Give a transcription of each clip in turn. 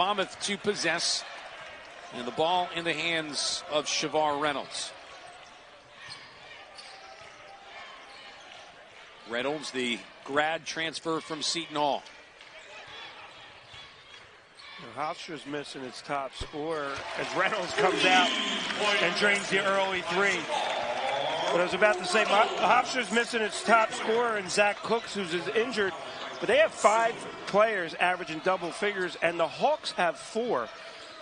Monmouth to possess, and the ball in the hands of Shavar Reynolds. Reynolds, the grad transfer from Seton Hall. Hofstra's missing its top scorer as Reynolds comes out and drains the early three. But I was about to say, Hofstra's missing its top scorer and Zach Cooks, who's injured. But they have 5 players averaging double figures, and the Hawks have 4.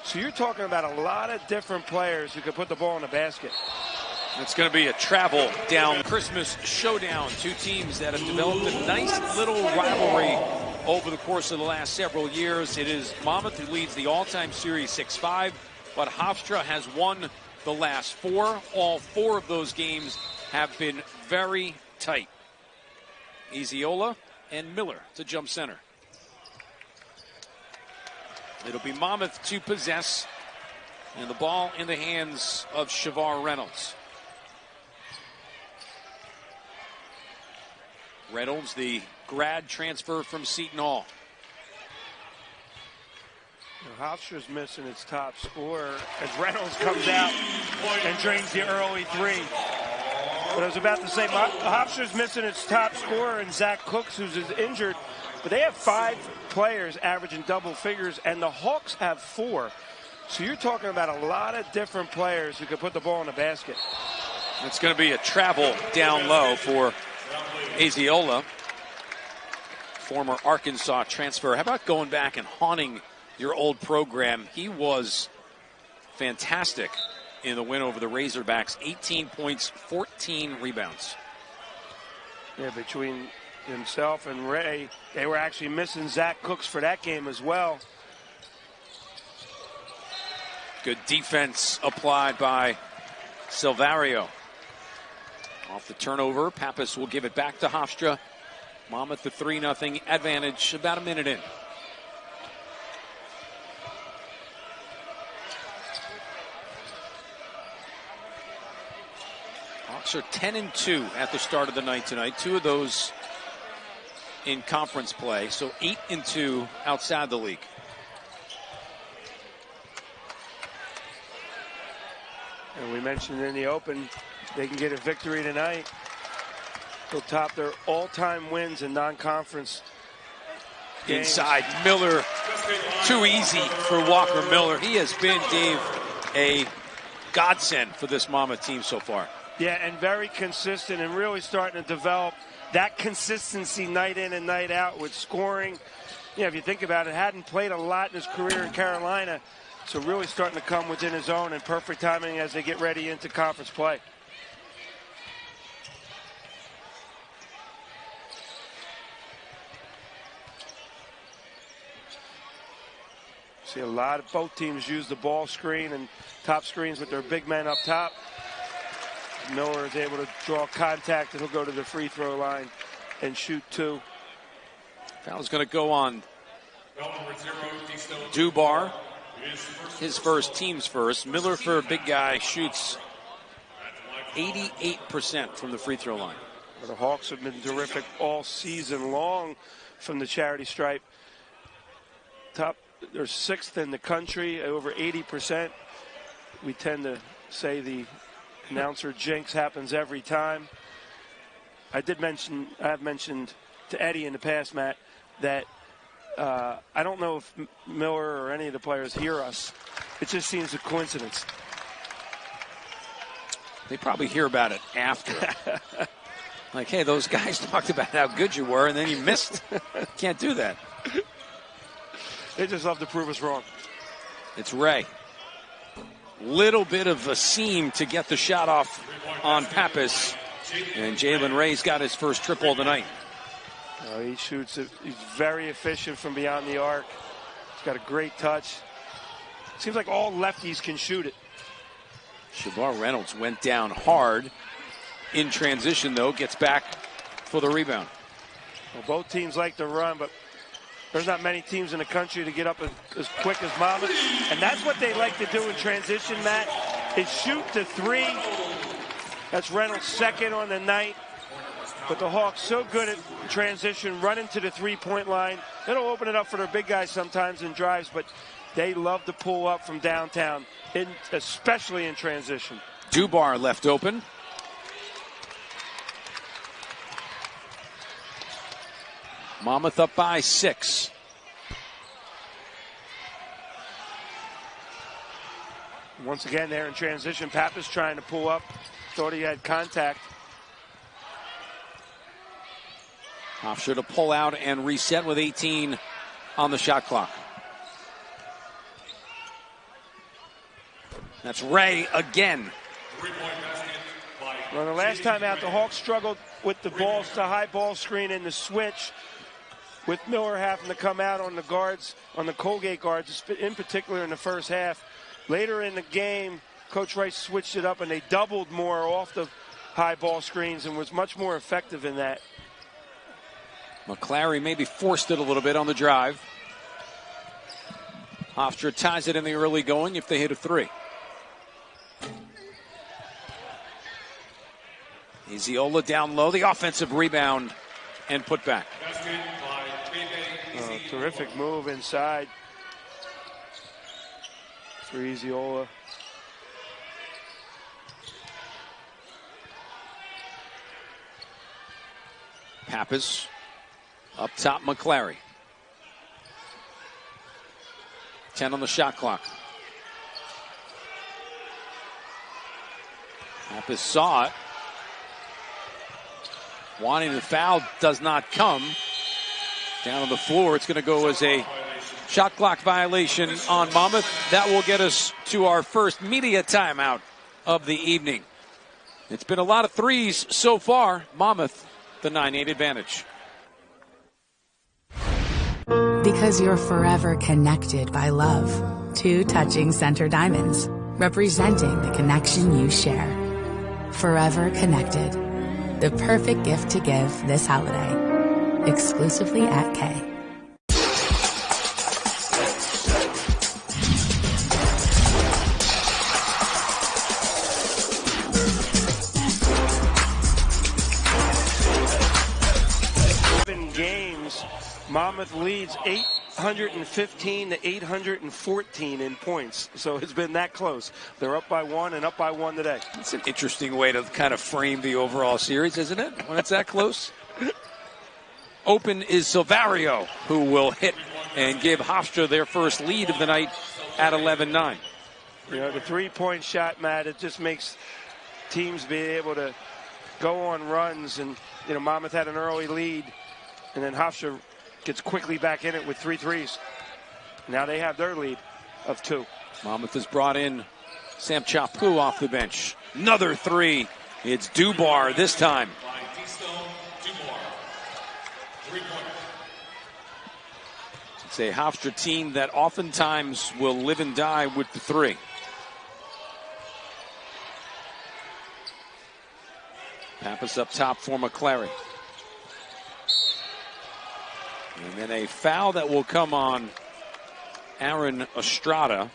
So you're talking about a lot of different players who can put the ball in the basket. It's going to be a travel down Christmas showdown. Two teams that have developed a nice little rivalry over the course of the last several years. It is Monmouth who leads the all-time series 6-5, but Hofstra has won the last 4. All 4 of those games have been very tight. Eziola and Miller to jump center. It'll be Monmouth to possess, and the ball in the hands of Shavar Reynolds. Reynolds, the grad transfer from Seton Hall. Hofstra's missing its top scorer as Reynolds comes out and drains the early three. But I was about to say, Hofstra's missing its top scorer and Zach Cooks, who's injured. But they have 5 players averaging double figures, and the Hawks have 4. So you're talking about a lot of different players who can put the ball in the basket. It's going to be a travel down low for Eziola, former Arkansas transfer. How about going back and haunting your old program? He was fantastic in the win over the Razorbacks. 18 points, 14 rebounds. Yeah, between himself and Ray, they were actually missing Zach Cooks for that game as well. Good defense applied by Silvario. Off the turnover, Pappas will give it back to Hofstra. Monmouth the 3-0 advantage about a minute in. Hawks are 10-2 at the start of the night tonight. 2 of those in conference play, so 8-2 outside the league. And we mentioned in the open, they can get a victory tonight. They'll top their all-time wins in non-conference games. Inside, Miller, too easy for Walker Miller. He has been, Dave, a godsend for this Monmouth team so far. Yeah, and very consistent and really starting to develop that consistency night in and night out with scoring. Yeah, if you think about it, hadn't played a lot in his career in Carolina, so really starting to come within his own, and perfect timing as they get ready into conference play. See a lot of both teams use the ball screen and top screens with their big men up top. Miller is able to draw contact, and he'll go to the free throw line and shoot 2. Foul's going to go on Dubar. His first, team's first. Miller, for a big guy, shoots 88% from the free throw line. The Hawks have been terrific all season long from the charity stripe. They're 6th in the country, over 80%. We tend to say the announcer jinx happens every time. I have mentioned to Eddie in the past, Matt, that I don't know if Miller or any of the players hear us. It just seems a coincidence. They probably hear about it after. Like, hey, those guys talked about how good you were, and then you missed. Can't do that. They just love to prove us wrong. It's Ray. Little bit of a seam to get the shot off on Pappas. And Jalen Ray's got his first triple of the night. He shoots it. He's very efficient from beyond the arc. He's got a great touch. Seems like all lefties can shoot it. Shavar Reynolds went down hard in transition, though. Gets back for the rebound. Well, both teams like to run, but there's not many teams in the country to get up as quick as Monmouth. And that's what they like to do in transition, Matt, is shoot to 3. That's Reynolds' second on the night. But the Hawks so good at transition, running to the 3-point line. It'll open it up for their big guys sometimes in drives, but They love to pull up from downtown, especially in transition. Dubar left open. Monmouth up by 6. Once again, they're in transition. Pappas trying to pull up. Thought he had contact. Hofstra to pull out and reset with 18 on the shot clock. That's Ray again. Well, the last time out, the Hawks struggled with the balls to high ball screen and the switch, with Miller having to come out on the guards, on the Colgate guards, in particular in the first half. Later in the game, Coach Rice switched it up and they doubled more off the high ball screens and was much more effective in that. McClary maybe forced it a little bit on the drive. Hofstra ties it in the early going if they hit a 3. Iziola down low, the offensive rebound and put back. Terrific move inside for Iziola. Pappas up top, McClary. 10 on the shot clock. Pappas saw it. Wanting the foul, does not come. Down on the floor, it's going to go as a shot clock violation on Monmouth. That will get us to our first media timeout of the evening. It's been a lot of threes so far. Monmouth, the 9-8 advantage. Because you're forever connected by love. 2 touching center diamonds, representing the connection you share. Forever connected. The perfect gift to give this holiday. Exclusively at Kay. Games, Monmouth leads 815 to 814 in points. So it's been that close. They're up by 1 and up by 1 today. It's an interesting way to kind of frame the overall series, isn't it? When it's that close. Open is Silvario, who will hit and give Hofstra their first lead of the night at 11-9. You know, the three-point shot, Matt, it just makes teams be able to go on runs. And, you know, Monmouth had an early lead, and then Hofstra gets quickly back in it with 3 threes. Now they have their lead of 2. Monmouth has brought in Sam Chapu off the bench. Another 3. It's Dubar this time. It's a Hofstra team that oftentimes will live and die with the 3. Pappas up top for McClary. And then a foul that will come on Aaron Estrada.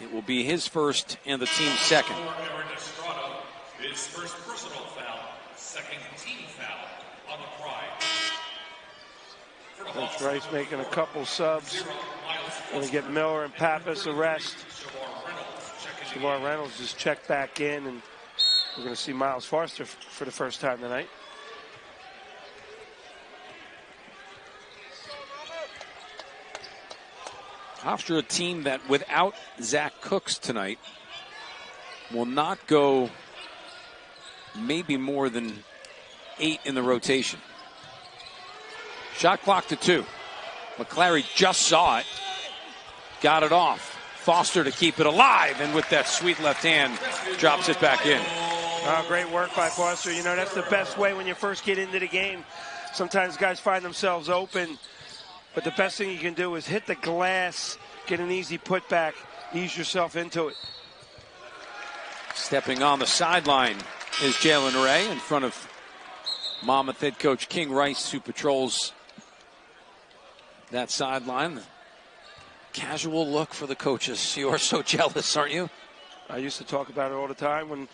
It will be his first and the team's second. Aaron Estrada, his first personal foul, second team foul on the Pride. Coach Rice making a couple subs. Going to get Miller and Pappas a rest. Shavar Reynolds just checked back in, and we're going to see Miles Foster for the first time tonight. Hofstra, a team that without Zach Cooks tonight will not go maybe more than 8 in the rotation. Shot clock to 2. McClary just saw it. Got it off. Foster to keep it alive, and with that sweet left hand, drops it back in. Oh, great work by Foster. You know, that's the best way when you first get into the game. Sometimes guys find themselves open, but the best thing you can do is hit the glass, get an easy putback, ease yourself into it. Stepping on the sideline is Jalen Ray in front of Monmouth head coach King Rice, who patrols that sideline. Casual look for the coaches. You are so jealous, aren't you? I used to talk about it all the time when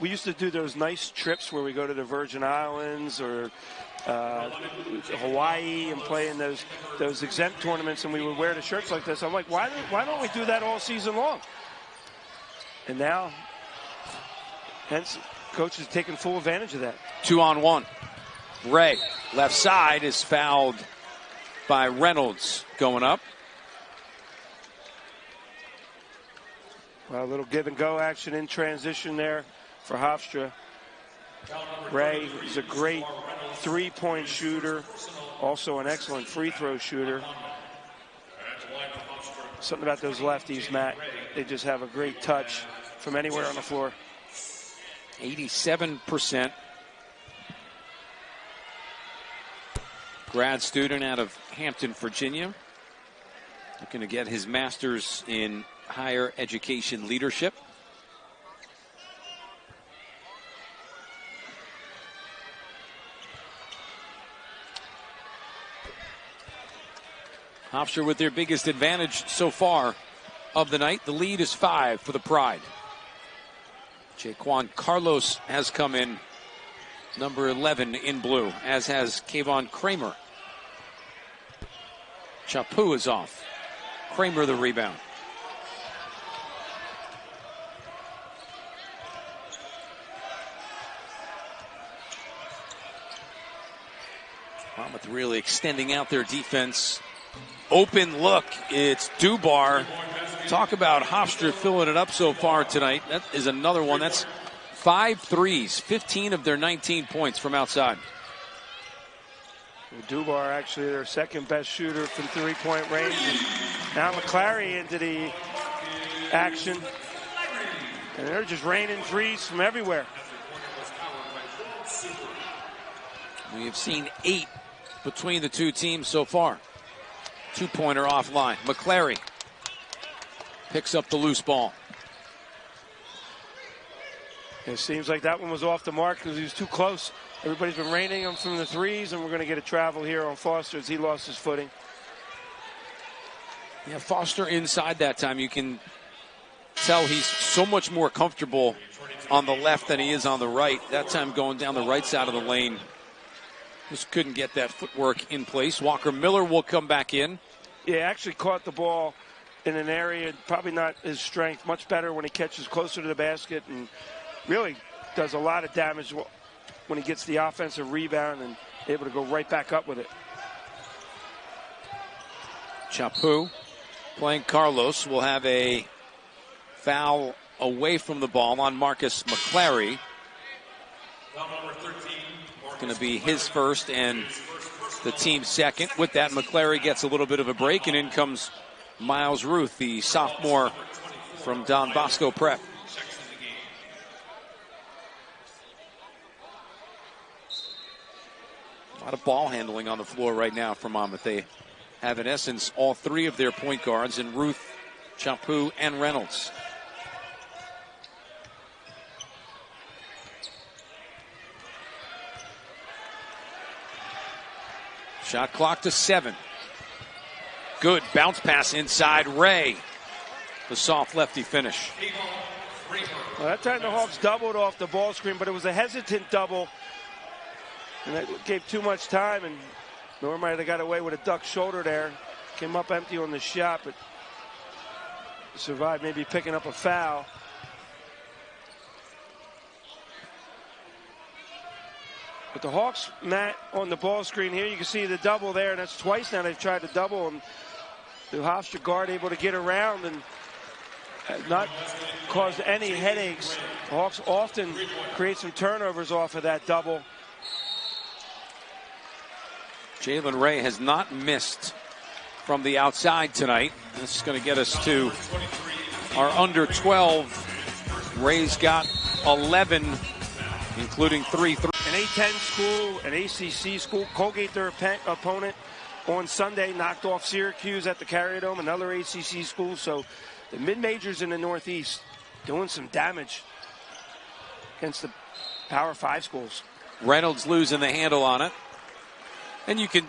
we used to do those nice trips where we go to the Virgin Islands or Hawaii and playing those exempt tournaments, and we would wear the shirts like this. I'm like, why don't we do that all season long? And now, hence, coach is taking full advantage of that. 2-on-1. Ray, left side, is fouled by Reynolds going up. Well, a little give and go action in transition there for Hofstra. Ray is a great three-point shooter, also an excellent free throw shooter. Something about those lefties, Matt. They just have a great touch from anywhere on the floor. 87%. Grad student out of Hampton, Virginia. Looking to get his master's in higher education leadership. Hofstra with their biggest advantage so far of the night. The lead is 5 for the Pride. Jaquan Carlos has come in, number 11 in blue, as has Kayvon Kramer. Chapu is off. Kramer the rebound. Monmouth really extending out their defense. Open look. It's Dubar. Talk about Hofstra filling it up so far tonight. That is another one. That's 5 threes, 15 of their 19 points from outside. Well, Dubar actually their second best shooter from three-point range. And now McClary into the action. And they're just raining threes from everywhere. We have seen 8 between the two teams so far. Two-pointer offline. McClary picks up the loose ball. It seems like that one was off the mark because he was too close. Everybody's been raining him from the threes, and we're going to get a travel here on Foster as he lost his footing. Yeah, Foster inside that time. You can tell he's so much more comfortable on the left than he is on the right. That time going down the right side of the lane. Just couldn't get that footwork in place. Walker Miller will come back in. Yeah, actually caught the ball in an area, probably not his strength. Much better when he catches closer to the basket and really does a lot of damage when he gets the offensive rebound and able to go right back up with it. Chapu playing Carlos will have a foul away from the ball on Marcus McClary. It's going to be his first and the team's second. With that, McClary gets a little bit of a break, and in comes Miles Ruth, the sophomore from Don Bosco Prep. A lot of ball handling on the floor right now for Monmouth. They have, in essence, all 3 of their point guards in Ruth, Chapu, and Reynolds. Shot clock to 7. Good bounce pass inside. Ray, the soft lefty finish. Well, that time the Hawks doubled off the ball screen, but it was a hesitant double. And that gave too much time, and Norm might have got away with a duck shoulder there. Came up empty on the shot, but survived maybe picking up a foul. But the Hawks, Matt, on the ball screen here, you can see the double there, and that's twice now they've tried to double, and the Hofstra guard able to get around and not cause any headaches. The Hawks often create some turnovers off of that double. Jalen Ray has not missed from the outside tonight. This is going to get us to our under 12. Ray's got 11, including 3 threes. An A-10 school, an ACC school. Colgate, their opponent, on Sunday knocked off Syracuse at the Carrier-Dome, another ACC school. So the mid-majors in the Northeast doing some damage against the Power 5 schools. Reynolds losing the handle on it. And you can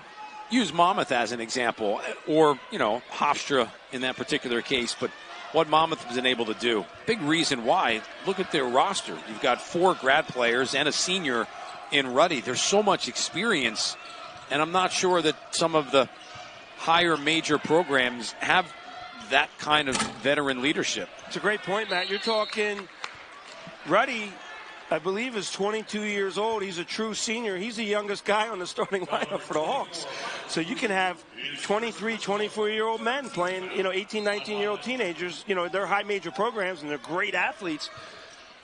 use Monmouth as an example, or, Hofstra in that particular case. But what Monmouth has been able to do, big reason why, look at their roster. You've got 4 grad players and a senior in Ruddy. There's so much experience, and I'm not sure that some of the higher major programs have that kind of veteran leadership. It's a great point, Matt. You're talking Ruddy, I believe, is 22 years old. He's a true senior. He's the youngest guy on the starting lineup for the Hawks. So you can have 23, 24-year-old men playing, 18, 19-year-old teenagers. They're high major programs and they're great athletes.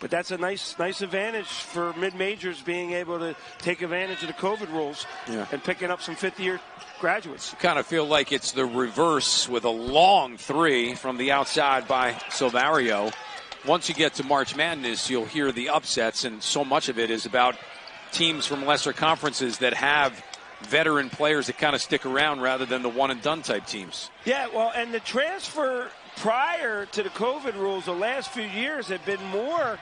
But that's a nice advantage for mid-majors being able to take advantage of the COVID rules and picking up some fifth-year graduates. Kind of feel like it's the reverse with a long three from the outside by Silvario. Once you get to March Madness, you'll hear the upsets, and so much of it is about teams from lesser conferences that have veteran players that kind of stick around rather than the one-and-done type teams. Yeah, well, and the transfer prior to the COVID rules the last few years have been more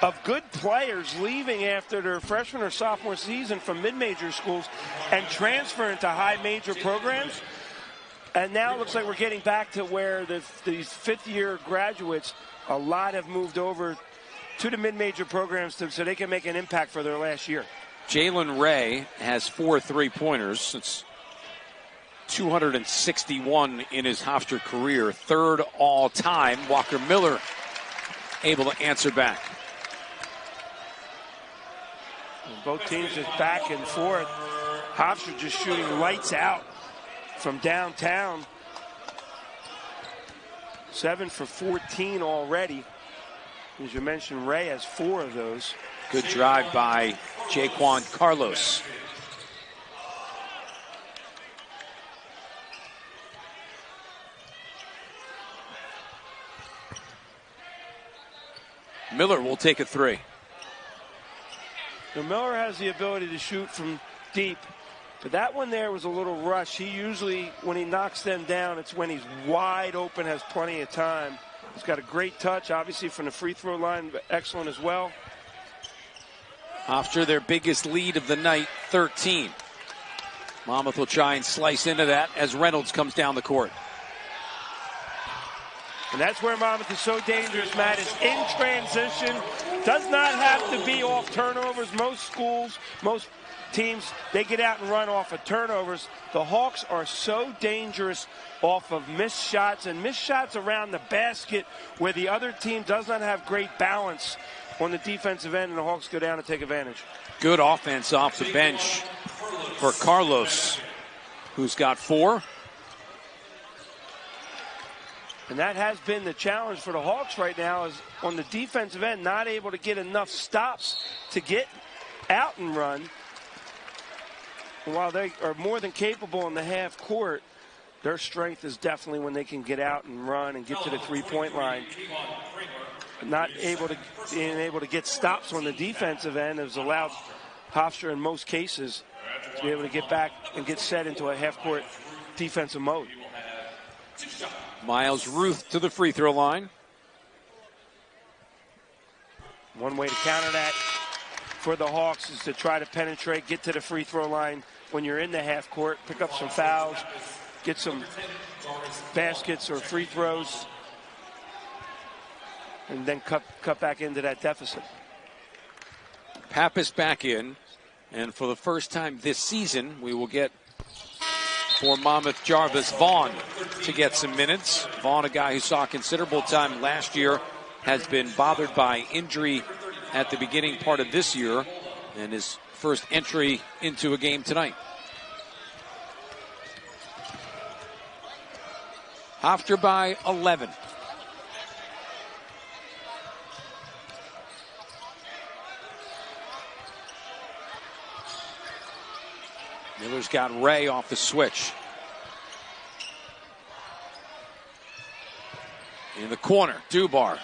of good players leaving after their freshman or sophomore season from mid-major schools and transferring to high major programs. And now it looks like we're getting back to where these fifth-year graduates, a lot have moved over to the mid-major programs so they can make an impact for their last year. Jalen Ray has 4 3-pointers since 261 in his Hofstra career, third all-time. Walker Miller able to answer back. And both teams just back and forth. Hofstra just shooting lights out from downtown. 7 for 14 already. As you mentioned, Ray has 4 of those. Good drive by Jaquan Carlos. Miller will take a 3. Now Miller has the ability to shoot from deep, but that one there was a little rush. He usually, when he knocks them down, it's when he's wide open, has plenty of time. He's got a great touch, obviously, from the free throw line, but excellent as well. Hofstra, their biggest lead of the night, 13. Monmouth will try and slice into that as Reynolds comes down the court. And that's where Monmouth is so dangerous, Matt, is in transition. Does not have to be off turnovers. Most schools, most teams, they get out and run off of turnovers. The Hawks are so dangerous off of missed shots and missed shots around the basket where the other team does not have great balance on the defensive end, and the Hawks go down and take advantage. Good offense off the bench for Carlos, who's got 4. And that has been the challenge for the Hawks right now, is on the defensive end, not able to get enough stops to get out and run. And while they are more than capable in the half court, their strength is definitely when they can get out and run and get to the three-point line. Not able to, being able to get stops on the defensive end has allowed Hofstra in most cases to be able to get back and get set into a half-court defensive mode. Miles Ruth to the free throw line. One way to counter that for the Hawks is to try to penetrate, get to the free throw line when you're in the half court, pick up some fouls, get some baskets or free throws, and then cut back into that deficit. Pappas back in, and for the first time this season, we will get for Monmouth Jarvis Vaughn to get some minutes. Vaughn, a guy who saw considerable time last year, has been bothered by injury at the beginning part of this year, and his first entry into a game tonight. Hofstra by 11. Miller's got Ray off the switch. In the corner, Dubar.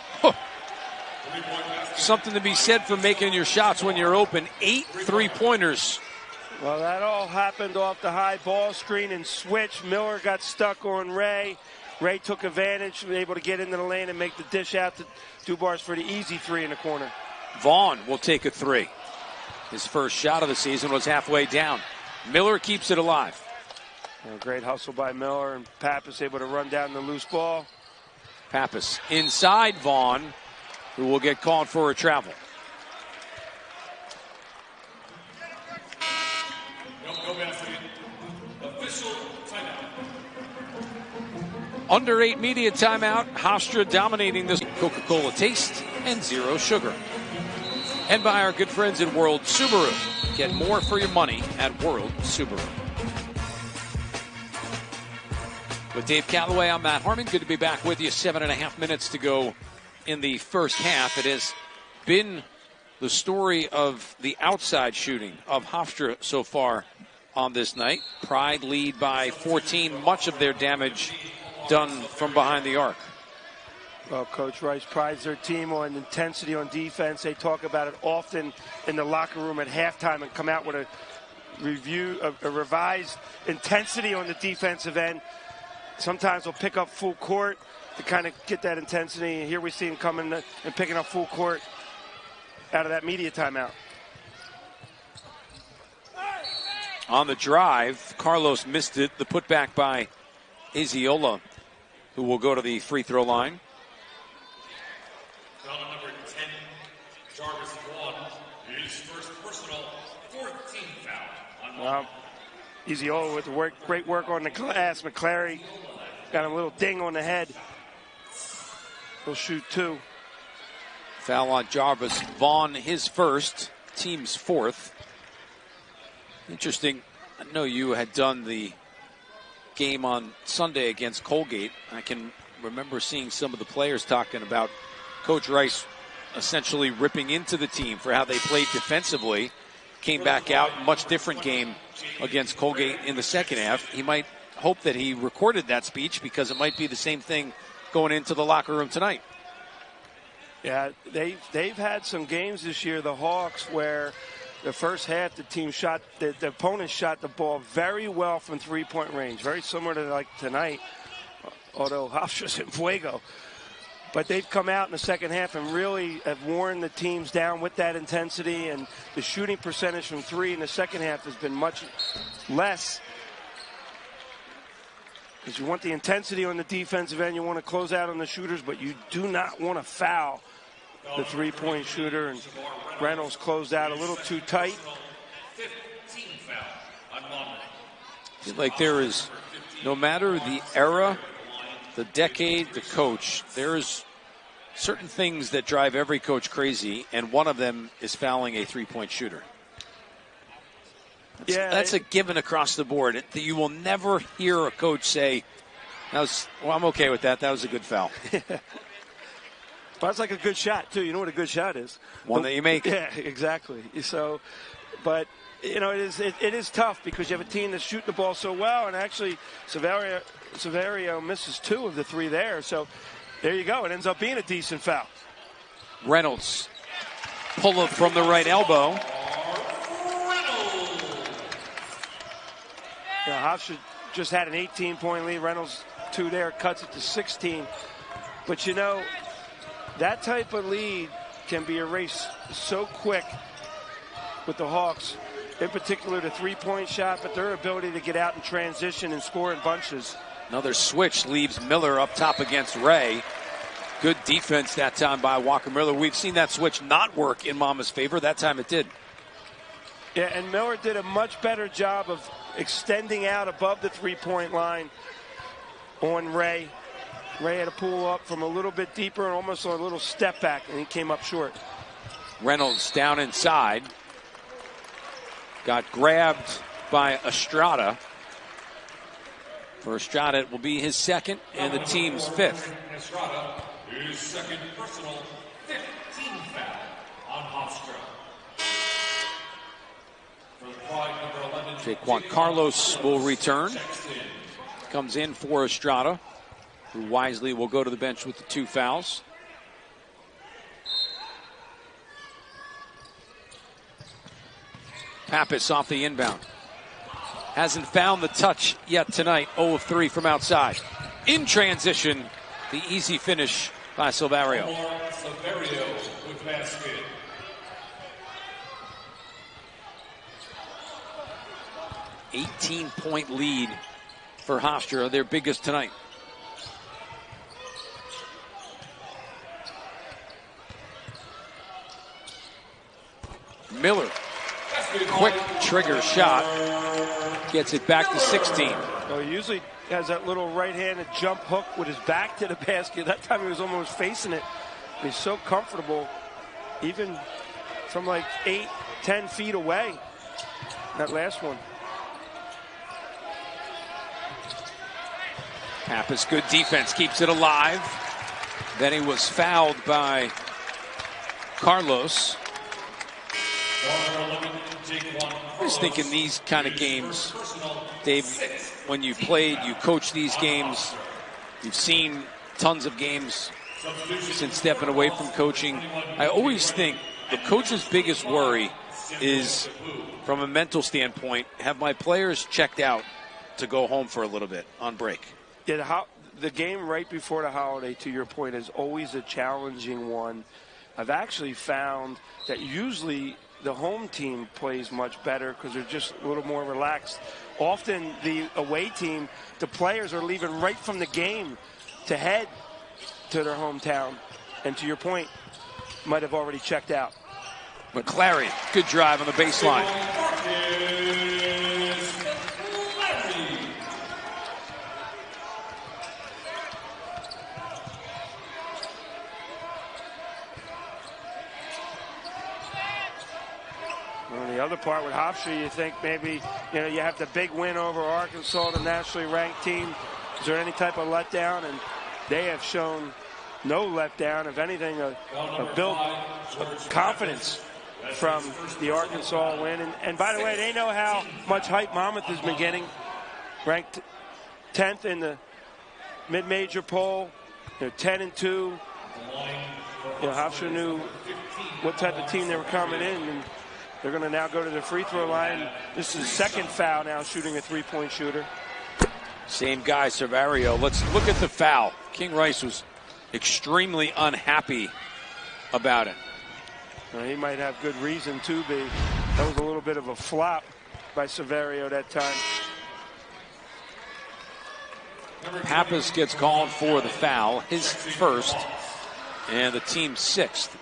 Something to be said for making your shots when you're open. 8 3-pointers. Well, that all happened off the high ball screen and switch. Miller got stuck on Ray. Ray took advantage, was able to get into the lane and make the dish out to Dubar's for the easy 3 in the corner. Vaughn will take a 3. His first shot of the season was halfway down. Miller keeps it alive. Great hustle by Miller, and Pappas able to run down the loose ball. Pappas inside Vaughn, who will get called for a travel. Under 8 media timeout. Hofstra dominating this Coca-Cola taste and zero sugar. And by our good friends at World Subaru. Get more for your money at World Subaru. With Dave Calloway, I'm Matt Harmon. Good to be back with you. 7.5 minutes to go in the first half. It has been the story of the outside shooting of Hofstra so far on this night. Pride lead by 14. Much of their damage done from behind the arc. Well, Coach Rice prides their team on intensity on defense. They talk about it often in the locker room at halftime and come out with a revised intensity on the defensive end. Sometimes they'll pick up full court to kind of get that intensity. And here we see them coming and picking up full court out of that media timeout. On the drive, Carlos missed it. The putback by Iziola, who will go to the free throw line. Foul number 10, Jarvis Vaughn, his first personal 14th foul on Monmouth. Iziola with the great work on the glass. McClary got a little ding on the head. He'll shoot 2. Foul on Jarvis Vaughn, his first, team's 4th. Interesting. I know you had done the game on Sunday against Colgate. I can remember seeing some of the players talking about Coach Rice essentially ripping into the team for how they played defensively. Came back out, much different game against Colgate in the second half. He might hope that he recorded that speech because it might be the same thing going into the locker room tonight. Yeah, they've had some games this year, the Hawks, where the first half the opponent shot the ball very well from three-point range, very similar to like tonight, although Hofstra's in fuego. But they've come out in the second half and really have worn the teams down with that intensity, and the shooting percentage from 3 in the second half has been much less. Because you want the intensity on the defensive end, you want to close out on the shooters, but you do not want to foul the three-point shooter. And Reynolds closed out a little too tight. I feel like there is, no matter the era, the decade, the coach, there's certain things that drive every coach crazy, and one of them is fouling a three-point shooter. That's a given across the board. You will never hear a coach say, I'm okay with that. That was a good foul. Well, that's like a good shot, too. You know what a good shot is? One that you make. Yeah, exactly. So, but, you know, it is tough because you have a team that's shooting the ball so well, and actually Severio misses 2 of the 3 there. So there you go. It ends up being a decent foul. Reynolds pull up from the right elbow. Yeah, Hofstra just had an 18-point lead. Reynolds 2 there, cuts it to 16. But, you know, that type of lead can be erased so quick with the Hawks, in particular the three-point shot, but their ability to get out and transition and score in bunches. Another switch leaves Miller up top against Ray. Good defense that time by Walker Miller. We've seen that switch not work in Monmouth's favor. That time it did. Yeah, and Miller did a much better job of extending out above the three-point line on Ray. Ray had to pull up from a little bit deeper and almost a little step back, and he came up short. Reynolds down inside. Got grabbed by Estrada. For Estrada, it will be his second and the team's 5th. Estrada, his second personal 15th foul on Hofstra. For the Pride, number 11. Jaquan Carlos will return. Comes in for Estrada, who wisely will go to the bench with the 2 fouls. Pappas off the inbound. Hasn't found the touch yet tonight. 0 of 3 from outside. In transition, the easy finish by Silverio. Silverio with basket. 18-point lead for Hofstra, their biggest tonight. Miller, quick trigger shot, gets it back to 16. Well, he usually has that little right-handed jump hook with his back to the basket. That time he was almost facing it. He's so comfortable, even from like 8-10 feet away. That last one. Pappas, good defense, keeps it alive. Then he was fouled by Carlos. I was thinking these kind of games, Dave, when you played, you coached these games, you've seen tons of games since stepping away from coaching. I always think the coach's biggest worry is, from a mental standpoint, have my players checked out to go home for a little bit on break. Yeah, the game right before the holiday, to your point, is always a challenging one. I've actually found that usually the home team plays much better because they're just a little more relaxed. Often the away team, the players are leaving right from the game to head to their hometown. And to your point, might have already checked out. McClary, good drive on the baseline. On the other part with Hofstra, you think maybe, you have the big win over Arkansas, the nationally ranked team. Is there any type of letdown? And they have shown no letdown. If anything, a build of confidence from the Arkansas win. And by the way, they know how much hype Monmouth has been getting. Ranked 10th in the mid-major poll, 10-2. Hofstra knew what type of team they were coming in, and they're going to now go to the free throw line. This is his second foul now, shooting a three-point shooter. Same guy, Savario. Let's look at the foul. King Rice was extremely unhappy about it. He might have good reason to be. That was a little bit of a flop by Savario that time. Pappas gets called for the foul, his first, and the team's sixth.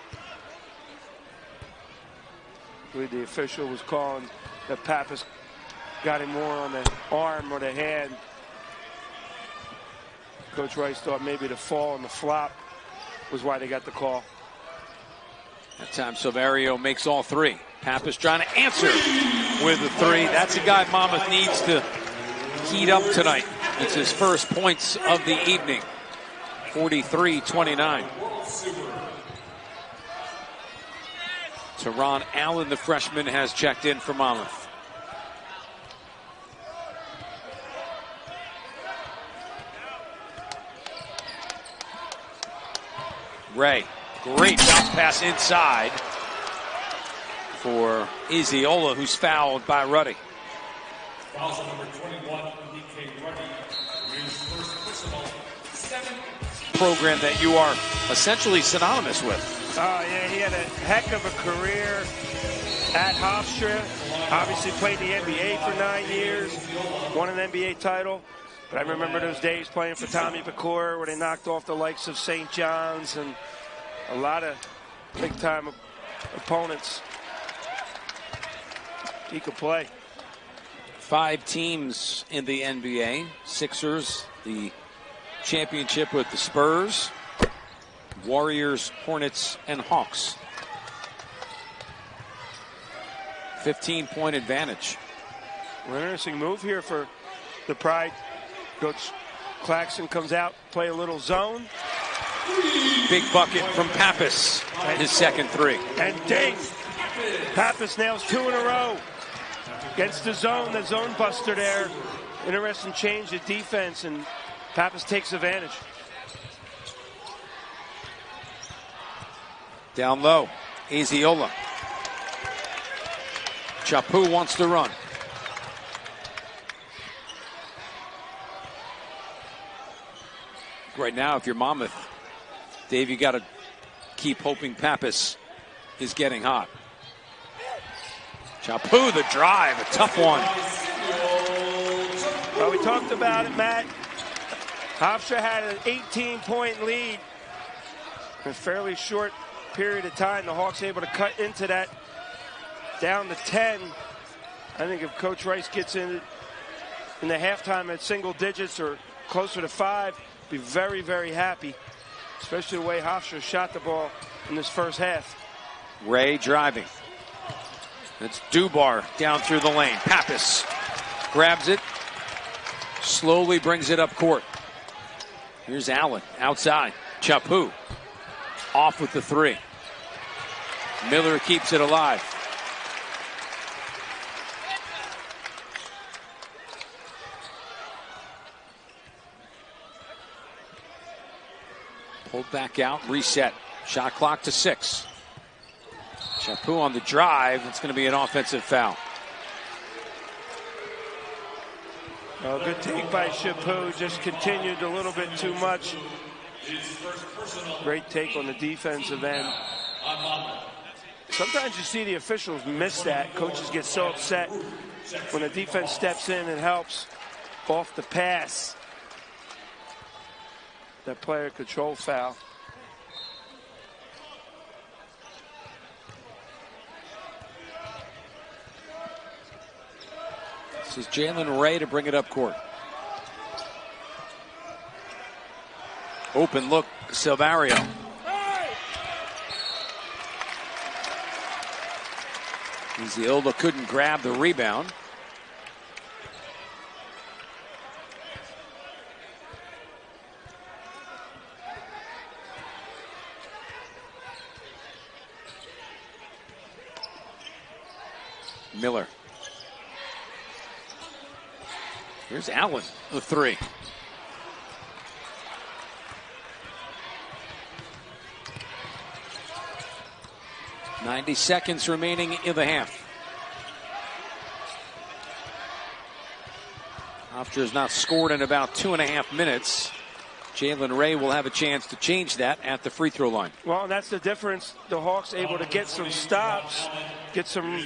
The official was calling that Pappas got him more on the arm or the hand. Coach Rice thought maybe the fall and the flop was why they got the call. That time Savario makes all three. Pappas trying to answer with the three. That's a guy Monmouth needs to heat up tonight. It's his first points of the evening. 43-29. Teron Allen, the freshman, has checked in for Monmouth. Ray, great bounce pass inside for Iziola, who's fouled by Ruddy. Fouls on number 21, DK Ruddy. His first personal, 7. Program that you are essentially synonymous with. Oh, yeah, he had a heck of a career at Hofstra. Obviously played the NBA for 9 years, won an NBA title. But I remember those days playing for Tommy Pecor where they knocked off the likes of St. John's and a lot of big-time opponents. He could play. 5 teams in the NBA. Sixers, the championship with the Spurs. Warriors, Hornets, and Hawks. 15-point advantage. Well, interesting move here for the Pride. Coach Claxton comes out, play a little zone. Big bucket from Pappas, his second three. And ding! Pappas nails 2 in a row. Against the zone buster there. Interesting change of defense, and Pappas takes advantage. Down low, Iziola. Chapu wants to run. Right now, if you're Monmouth, Dave, you got to keep hoping Pappas is getting hot. Chapu, the drive, a tough one. Well, we talked about it, Matt. Hofstra had an 18-point lead in a fairly short period of time. The Hawks able to cut into that down to 10. I think if Coach Rice gets in in the halftime at single digits or closer to 5, be very, very happy, especially the way Hofstra shot the ball in this first half. Ray driving. It's Dubar down through the lane. Pappas grabs it, slowly brings it up court. Here's Allen outside. Chapu off with the 3. Miller keeps it alive. Pulled back out, reset. Shot clock to 6. Chapu on the drive. It's going to be an offensive foul. Oh, good take by Chapu. Just continued a little bit too much. Great take on the defensive end. Sometimes you see the officials miss that. Coaches get so upset when the defense steps in and helps off the pass. That player control foul. This is Jalen Ray to bring it up court. Open look, Silvario. Izilda couldn't grab the rebound. Miller. Here's Allen, the 3. .90 seconds remaining in the half. Hofstra has not scored in about 2.5 minutes. Jalen Ray will have a chance to change that at the free throw line. Well, and that's the difference. The Hawks able to get some stops, get some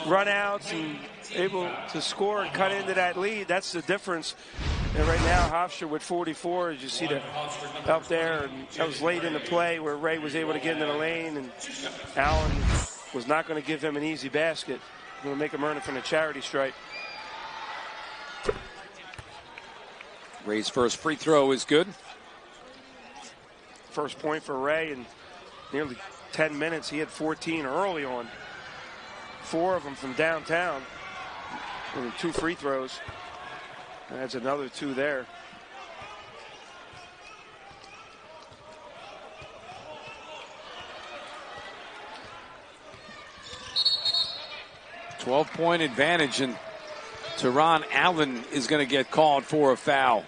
run-outs, and able to score and cut into that lead. That's the difference. And right now, Hofstra with 44, as you see that up there, and that was late in the play where Ray was able to get into the lane, and Allen was not going to give him an easy basket. Going to make him earn it from the charity stripe. Ray's first free throw is good. First point for Ray in nearly 10 minutes. He had 14 early on. 4 of them from downtown. And 2 free throws. And that's another 2 there. .12 advantage, and Teron Allen is going to get called for a foul.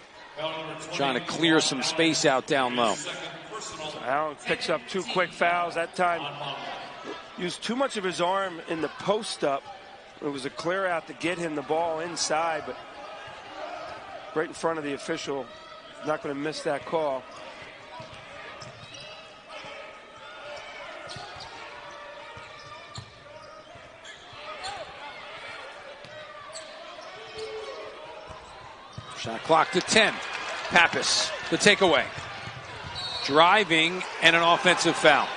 Trying to clear some space out down low. So Allen picks up 2 quick fouls. That time used too much of his arm in the post up. It was a clear out to get him the ball inside, but right in front of the official. Not going to miss that call. Shot clock to 10. Pappas, the takeaway. Driving and an offensive foul.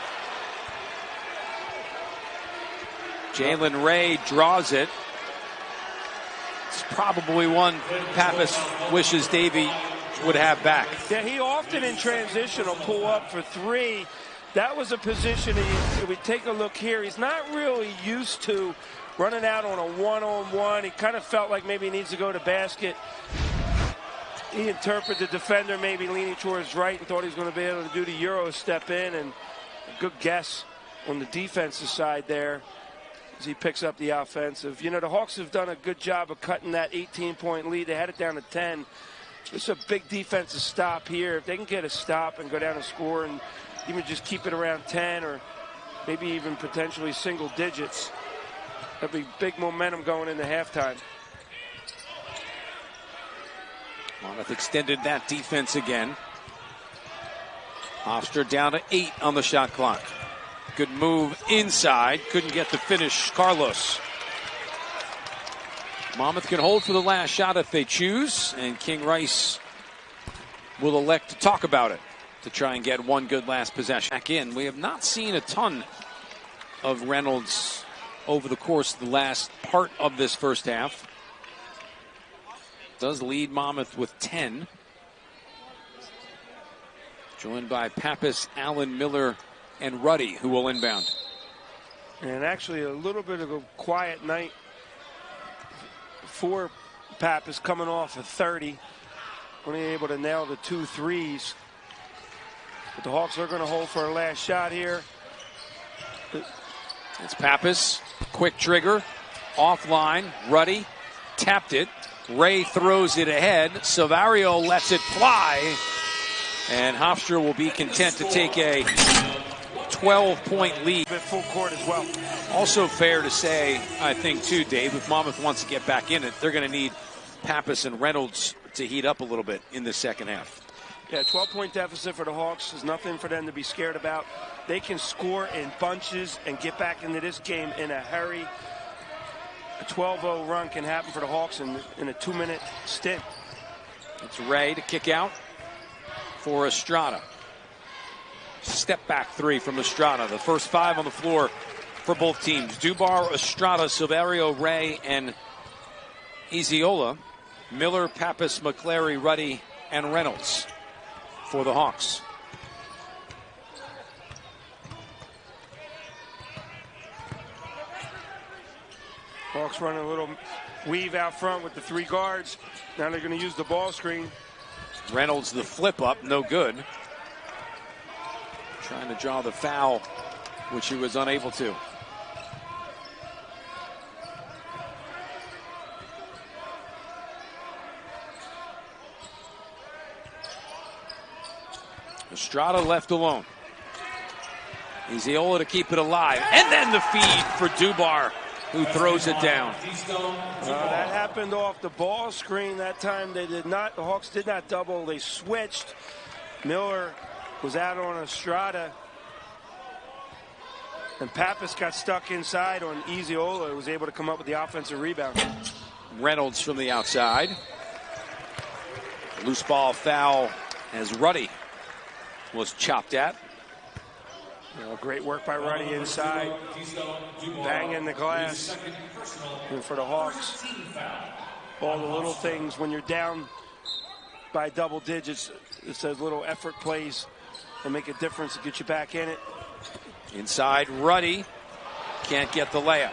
Jalen Ray draws it. It's probably one Pappas wishes Davey would have back. Yeah, he often in transition will pull up for 3. That was a position, if we take a look here, he's not really used to running out on a one-on-one. He kind of felt like maybe he needs to go to basket. He interpreted the defender maybe leaning towards right and thought he was going to be able to do the Euro step in, and a good guess on the defensive side there as he picks up the offensive. You know, the Hawks have done a good job of cutting that 18-point lead. They had it down to 10. It's a big defensive stop here. If they can get a stop and go down and score and even just keep it around 10 or maybe even potentially single digits, that'd be big momentum going into halftime. Monmouth extended that defense again. Hofstra down to 8 on the shot clock. Good move inside. Couldn't get the finish. Carlos. Monmouth can hold for the last shot if they choose, and King Rice will elect to talk about it to try and get one good last possession. Back in. We have not seen a ton of Reynolds over the course of the last part of this first half. does lead Monmouth with 10. Joined by Pappas, Allen, Miller, and Ruddy, who will inbound. And actually a little bit of a quiet night for Pappas, coming off a 30. Only able to nail the 2 threes. But the Hawks are going to hold for a last shot here. It's Pappas, quick trigger, offline, Ruddy, tapped it. Ray throws it ahead. Silverio lets it fly. And Hofstra will be content to take a 12-point lead. Full court as well. Also fair to say, I think, too, Dave, if Monmouth wants to get back in it, they're going to need Pappas and Reynolds to heat up a little bit in the second half. Yeah, 12-point deficit for the Hawks is nothing for them to be scared about. They can score in bunches and get back into this game in a hurry. A 12-0 run can happen for the Hawks in a 2-minute stint. It's Ray to kick out for Estrada. Step back 3 from Estrada. The first 5 on the floor for both teams. Dubar, Estrada, Silverio, Ray, and Iziola. Miller, Pappas, McClary, Ruddy, and Reynolds for the Hawks. Hawks running a little weave out front with the 3 guards. Now they're going to use the ball screen. Reynolds, the flip up, no good. Trying to draw the foul, which he was unable to. Estrada left alone. Iziola to keep it alive. And then the feed for Dubar, who throws it down. That happened off the ball screen that time. The Hawks did not double. They switched. Miller was out on Estrada. And Pappas got stuck inside on Iziola, who was able to come up with the offensive rebound. Reynolds from the outside. Loose ball foul as Ruddy was chopped at. Great work by Ruddy inside. Banging the glass. And for the Hawks, all the little things when you're down by double digits, it's those little effort plays that make a difference to get you back in it. Inside, Ruddy can't get the layup.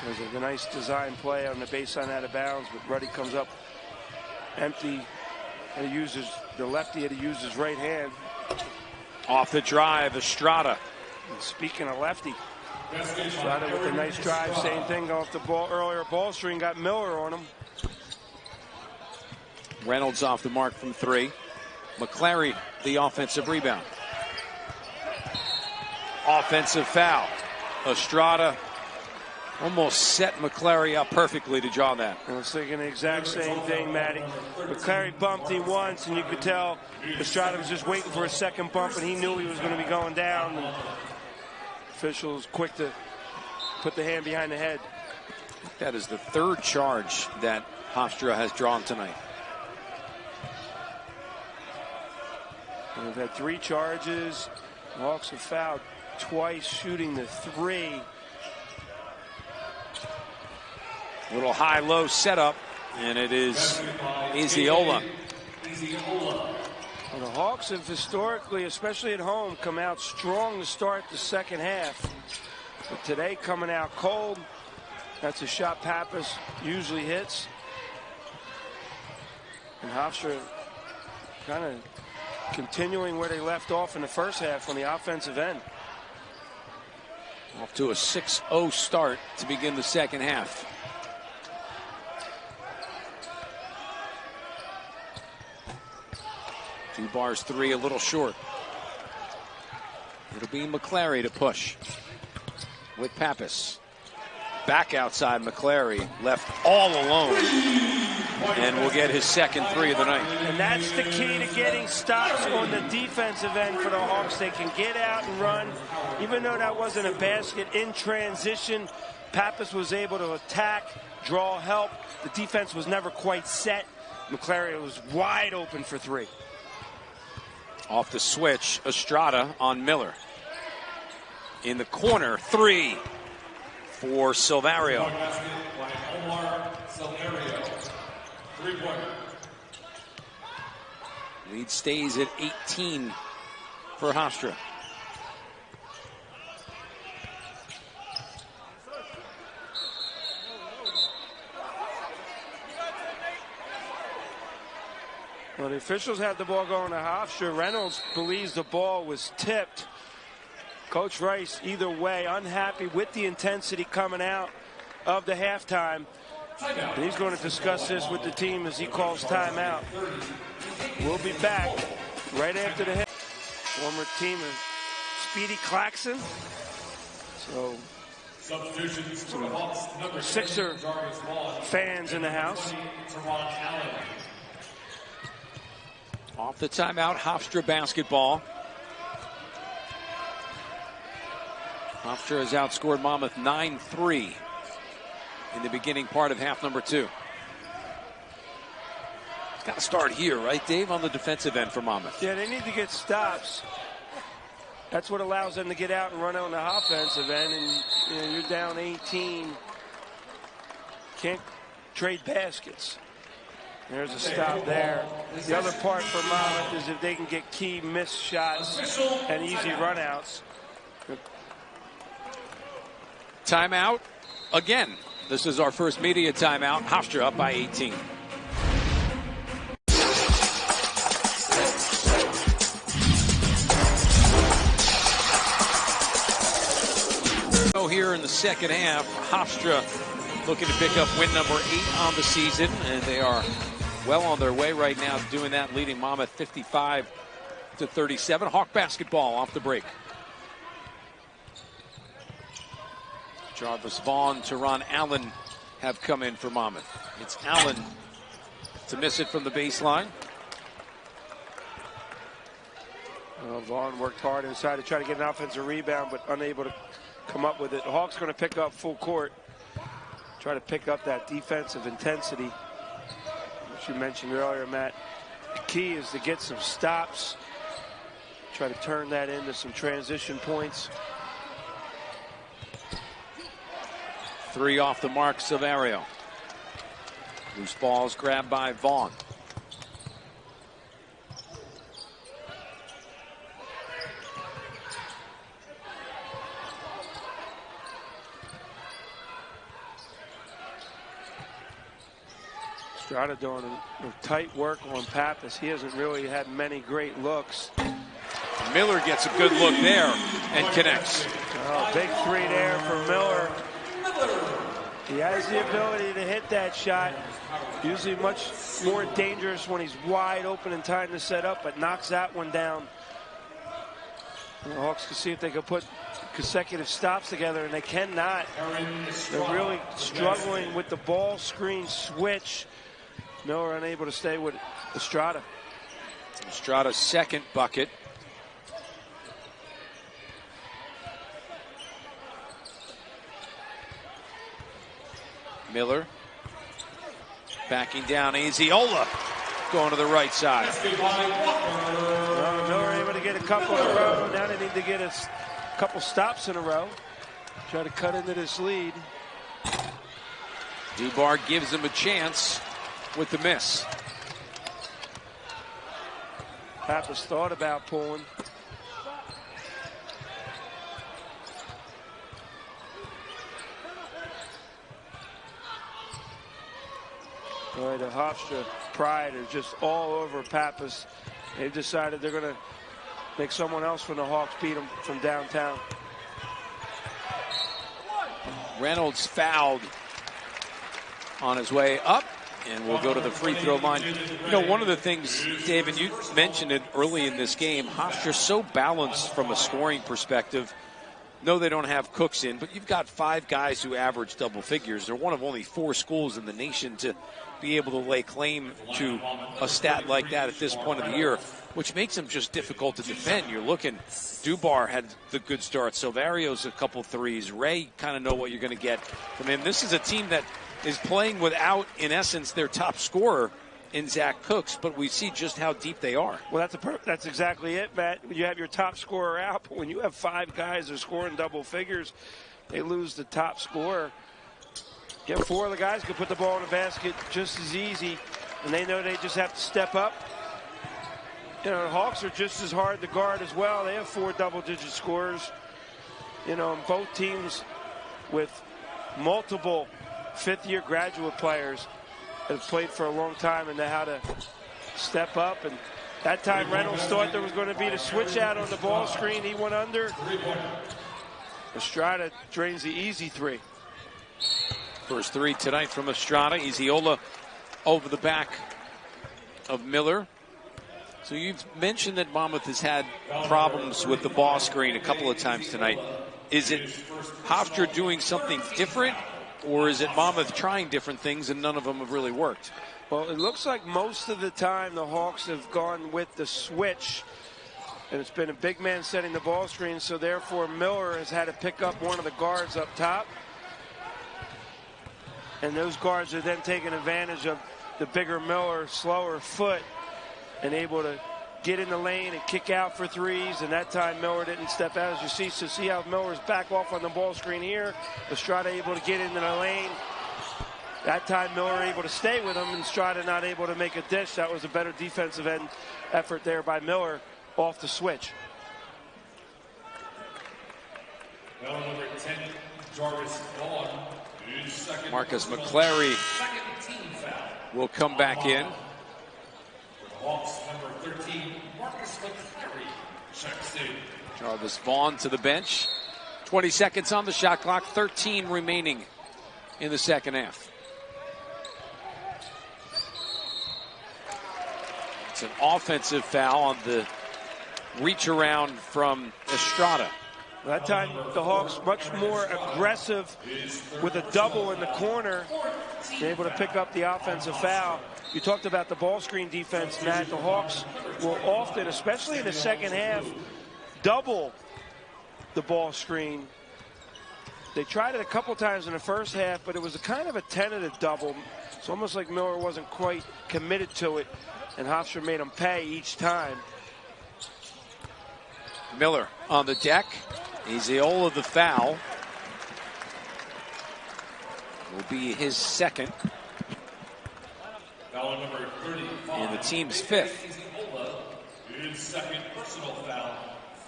There's a nice design play on the baseline out of bounds, but Ruddy comes up empty and he uses the lefty, had to use his right hand. Off the drive, Estrada. And speaking of lefty, Estrada with a nice drive, same thing, off the ball earlier ball screen, got Miller on him. Reynolds off the mark from 3. McClary, the offensive rebound. Offensive foul. Estrada almost set McClary up perfectly to draw that. I was thinking the exact same thing, Matty. McClary bumped him once, and you could tell Estrada was just waiting for a second bump, and he knew he was going to be going down. And official was quick to put the hand behind the head. That is the 3rd charge that Hofstra has drawn tonight. And we've had 3 charges. The Hawks have fouled twice, shooting the 3. Little high-low setup, and it is Iziola. Well, the Hawks have historically, especially at home, come out strong to start the second half. But today, coming out cold. That's a shot Pappas usually hits. And Hofstra kind of continuing where they left off in the first half on the offensive end. Off to a 6-0 start to begin the second half. Dubar's 3 a little short. It'll be McClary to push with Pappas. Back outside McClary, left all alone, and will get his second 3 of the night. And that's the key to getting stops on the defensive end for the Hawks. They can get out and run. Even though that wasn't a basket in transition, Pappas was able to attack, draw help. The defense was never quite set. McClary was wide open for 3. Off the switch, Estrada on Miller. In the corner, 3 for Silverio. Silverio, 3-pointer. Lead stays at 18 for Hofstra. Well, the officials had the ball going to Hofstra. Reynolds believes the ball was tipped. Coach Rice, either way, unhappy with the intensity coming out of the halftime. And he's going to discuss this with the team as he calls timeout. We'll be back right after the hit. Former team of Speedy Claxon. So, some Sixer fans in the house. Off the timeout, Hofstra basketball. Hofstra has outscored Monmouth 9-3 in the beginning part of half number 2. It's got to start here, right, Dave, on the defensive end for Monmouth? Yeah, they need to get stops. That's what allows them to get out and run on the offensive end. And you know, you're down 18. Can't trade baskets. There's a stop there. The other part for Monmouth is if they can get key missed shots and easy runouts. Timeout again. This is our first media timeout. Hofstra up by 18. So here in the second half, Hofstra looking to pick up win number 8 on the season, and they are well on their way right now doing that, leading Monmouth 55-37. Hawk basketball off the break. Jarvis Vaughn, Teron Allen have come in for Monmouth. It's Allen to miss it from the baseline. Well, Vaughn worked hard inside to try to get an offensive rebound, but unable to come up with it. The Hawks going to pick up full court. Try to pick up that defensive intensity, which you mentioned earlier, Matt. The key is to get some stops. Try to turn that into some transition points. 3 off the mark, Silverio. Loose balls grabbed by Vaughn. Strada doing a tight work on Pappas. He hasn't really had many great looks. Miller gets a good look there and connects. Oh, big 3 there for Miller. He has the ability to hit that shot. Usually much more dangerous when he's wide open and time to set up, but knocks that one down. And the Hawks can see if they can put consecutive stops together, and they cannot. They're really struggling with the ball screen switch. Miller unable to stay with Estrada. Estrada's second bucket. Miller backing down. Aziola going to the right side. Miller able to get a couple in a row. Now they need to get a couple stops in a row. Try to cut into this lead. Dubar gives him a chance with the miss. Pappas thought about pulling. Boy, the Hofstra pride is just all over Pappas. They've decided they're going to make someone else from the Hawks beat them from downtown. Reynolds fouled on his way up, and we'll go to the free throw line. You know, one of the things, David, you mentioned it early in this game, Hofstra's so balanced from a scoring perspective. No, they don't have Cooks in, but you've got 5 guys who average double figures. They're one of only 4 schools in the nation to be able to lay claim to a stat like that at this point of the year, which makes them just difficult to defend. You're looking, Dubar had the good start. Silverio's a couple threes. Ray kind of know what you're going to get from him. This is a team that is playing without, in essence, their top scorer in Zach Cooks, but we see just how deep they are. Well, that's exactly it, Matt. You have your top scorer out, but when you have 5 guys that are scoring double figures, they lose the top scorer. Get 4 of the guys can put the ball in the basket just as easy, and they know they just have to step up. You know, the Hawks are just as hard to guard as well. They have 4 double-digit scorers. You know, and both teams with multiple fifth-year graduate players that have played for a long time and know how to step up. And that time Reynolds thought there was going to be the switch out on the ball screen. He went under. Estrada drains the easy 3. First 3 tonight from Estrada. Iziola over the back of Miller. So you've mentioned that Monmouth has had problems with the ball screen a couple of times tonight. Is it Hofstra doing something different, or is it Monmouth trying different things and none of them have really worked? Well, it looks like most of the time the Hawks have gone with the switch, and it's been a big man setting the ball screen, so therefore Miller has had to pick up one of the guards up top. And those guards are then taking advantage of the bigger Miller, slower foot, and able to get in the lane and kick out for 3s. And that time Miller didn't step out, as you see. So see how Miller's back off on the ball screen here. Estrada able to get into the lane. That time Miller able to stay with him, and Estrada not able to make a dish. That was a better defensive end effort there by Miller off the switch. Well, number 10, Jarvis Vaughn. Marcus McClary will come back in. Hawks, number 13, Marcus McClary checks in. Jarvis Vaughn to the bench. 20 seconds on the shot clock. 13 remaining in the second half. It's an offensive foul on the reach around from Estrada. That time the Hawks much more aggressive with a double in the corner, able to pick up the offensive foul. You talked about the ball screen defense, Matt. The Hawks will often, especially in the second half, double the ball screen. They tried it a couple times in the first half, but it was a kind of a tentative double. It's almost like Miller wasn't quite committed to it, and Hofstra made him pay each time. Miller on the deck. Iziola the foul. Will be his second. Foul number 35. And the team's 5th. Iziola, his second personal foul,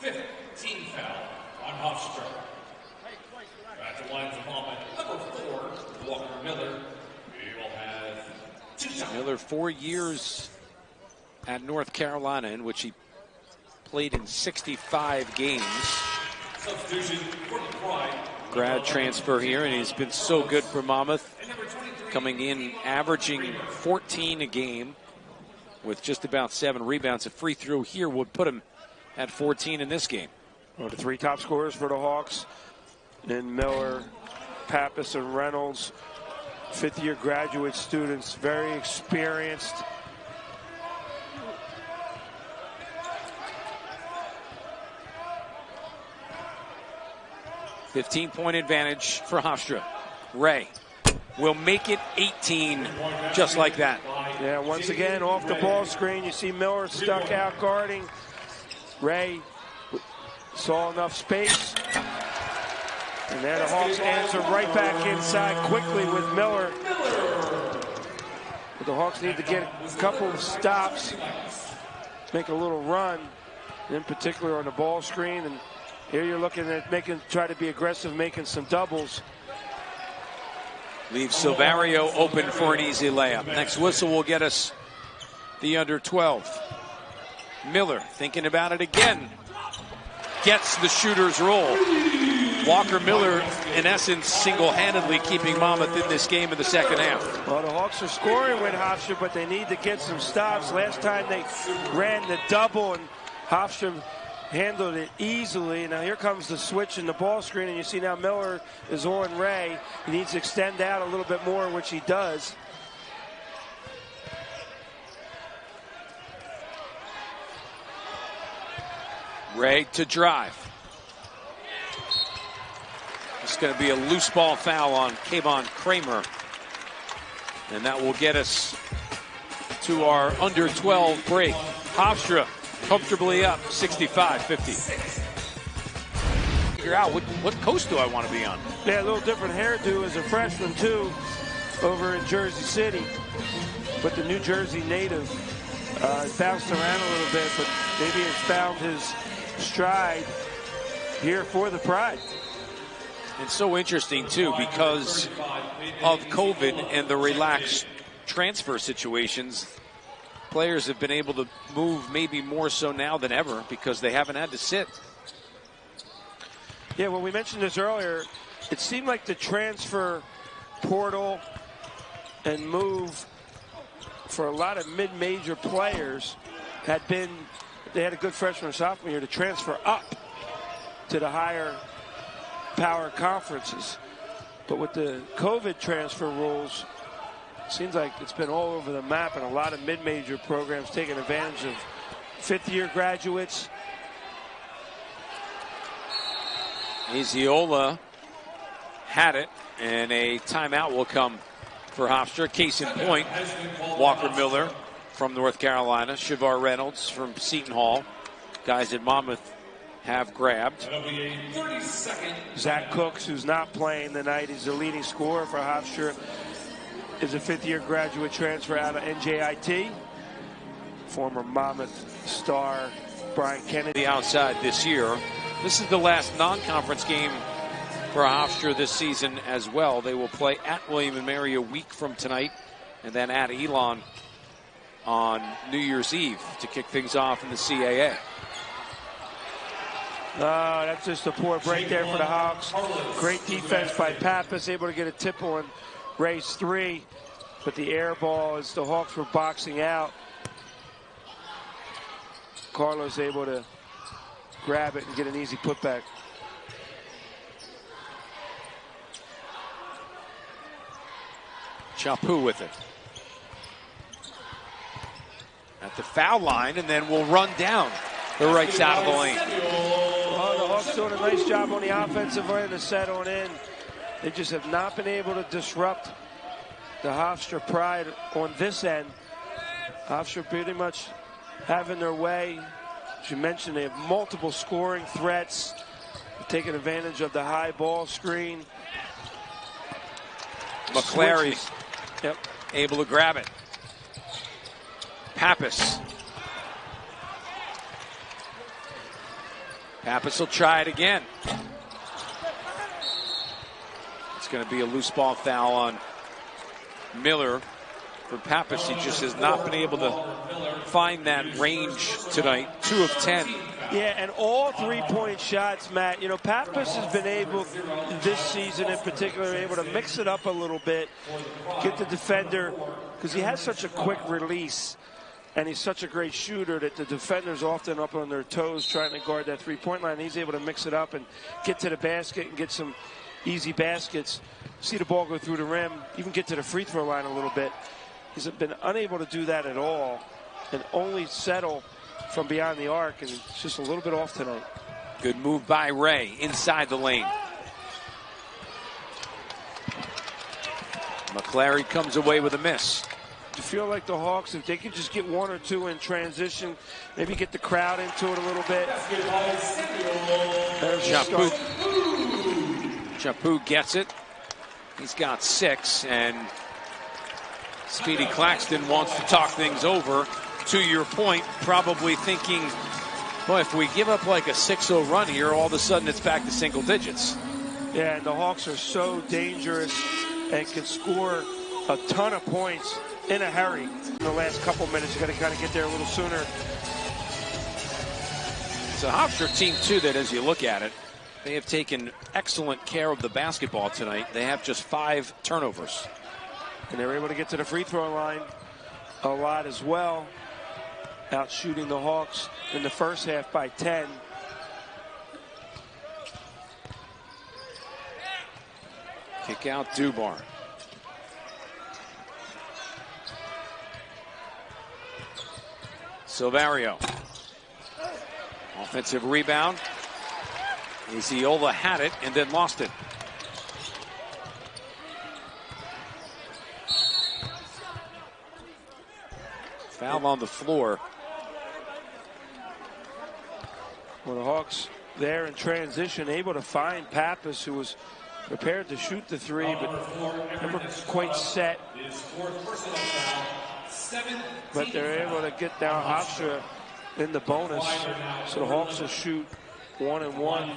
5th team foul on Hofstra. At the lines of Monmouth, number 4, Walker Miller. He will have 2 shots. Miller 4 years at North Carolina, in which he played in 65 games. Substitution for the Pride. Grad transfer here, and he's been so good for Monmouth, coming in averaging 14 a game with just about 7 rebounds. A free throw here would put him at 14 in this game. Well, the 3 top scorers for the Hawks, then Miller, Pappas, and Reynolds, 5th-year graduate students, very experienced. $15-point advantage for Hofstra. Ray will make it 18 just like that. Yeah, once again, off the ball screen, you see Miller stuck out guarding. Ray saw enough space. And there the Hawks answer right back inside quickly with Miller. But the Hawks need to get a couple of stops, make a little run, in particular on the ball screen. And here you're looking at try to be aggressive, making some doubles. Leaves Silvario open for an easy layup. Next whistle will get us the under 12. Miller thinking about it again. Gets the shooter's roll. Walker Miller, in essence, single-handedly keeping Monmouth in this game in the second half. Well, the Hawks are scoring with Hofstra, but they need to get some stops. Last time they ran the double, and Hofstra handled it easily. Now here comes the switch in the ball screen, and you see now Miller is on Ray. He needs to extend out a little bit more, which he does. Ray to drive. It's going to be a loose ball foul on Kayvon Kramer. And that will get us to our under 12 break. Hofstra comfortably up 65-50. figure out what coast do I want to be on. Yeah, a little different hairdo as a freshman, too, over in Jersey City. But the New Jersey native bounced around a little bit, but maybe has found his stride here for the Pride. And so interesting, too, because of COVID and the relaxed transfer situations, players have been able to move maybe more so now than ever because they haven't had to sit. Yeah, well, we mentioned this earlier. It seemed like the transfer portal and move for a lot of mid-major players they had a good freshman or sophomore year to transfer up to the higher power conferences. But with the COVID transfer rules, it seems like it's been all over the map, and a lot of mid-major programs taking advantage of fifth-year graduates. Aziola had it, and a timeout will come for Hofstra. Case in point, Walker Miller from North Carolina, Shavar Reynolds from Seton Hall. Guys at Monmouth have grabbed. Zach Cooks, who's not playing tonight, is the leading scorer for Hofstra, is a fifth-year graduate transfer out of NJIT. Former Monmouth star Brian Kennedy. Outside this year. This is the last non-conference game for Hofstra this season as well. They will play at William & Mary a week from tonight, and then at Elon on New Year's Eve to kick things off in the CAA. That's just a poor break there for the Hawks. Great defense by Pappas, able to get a tip on race 3. But the air ball, as the Hawks were boxing out, Carlos able to grab it and get an easy putback. Chapu with it. At the foul line, and then will run down the right side of the lane. Oh, the Hawks doing a nice job on the offensive end to set on in. They just have not been able to disrupt the Hofstra Pride on this end. Hofstra pretty much having their way. As you mentioned, they have multiple scoring threats, taking advantage of the high ball screen. McClary Yep. able to grab it. Pappas. Pappas will try it again. It's going to be a loose ball foul on Miller. For Pappas, he just has not been able to find that range tonight. 2 of 10. Yeah, and all three-point shots, Matt. You know, Pappas has been able, this season in particular, able to mix it up a little bit, get the defender, because he has such a quick release, and he's such a great shooter that the defender's often up on their toes trying to guard that three-point line. He's able to mix it up and get to the basket and get some easy baskets, see the ball go through the rim, even get to the free throw line a little bit. He's been unable to do that at all and only settle from beyond the arc, and it's just a little bit off tonight. Good move by Ray inside the lane. McClary comes away with a miss. You feel like the Hawks, if they could just get 1 or 2 in transition, maybe get the crowd into it a little bit. Chapu gets it. He's got 6, and Speedy Claxton wants to talk things over. To your point, probably thinking, well, if we give up like a 6-0 run here, all of a sudden it's back to single digits. Yeah, and the Hawks are so dangerous and can score a ton of points in a hurry. In the last couple minutes, you got to kind of get there a little sooner. It's a Hofstra team, too, that as you look at it, they have taken excellent care of the basketball tonight. They have just 5 turnovers. And they're able to get to the free throw line a lot as well. Out shooting the Hawks in the first half by 10. Kick out Dubar. Silvario. Offensive rebound. Aziola had it and then lost it. Foul on the floor. Well, the Hawks there in transition, able to find Pappas, who was prepared to shoot the three, but never quite set. But they're able to get down Hofstra in the bonus. So the Hawks will shoot 1 and 1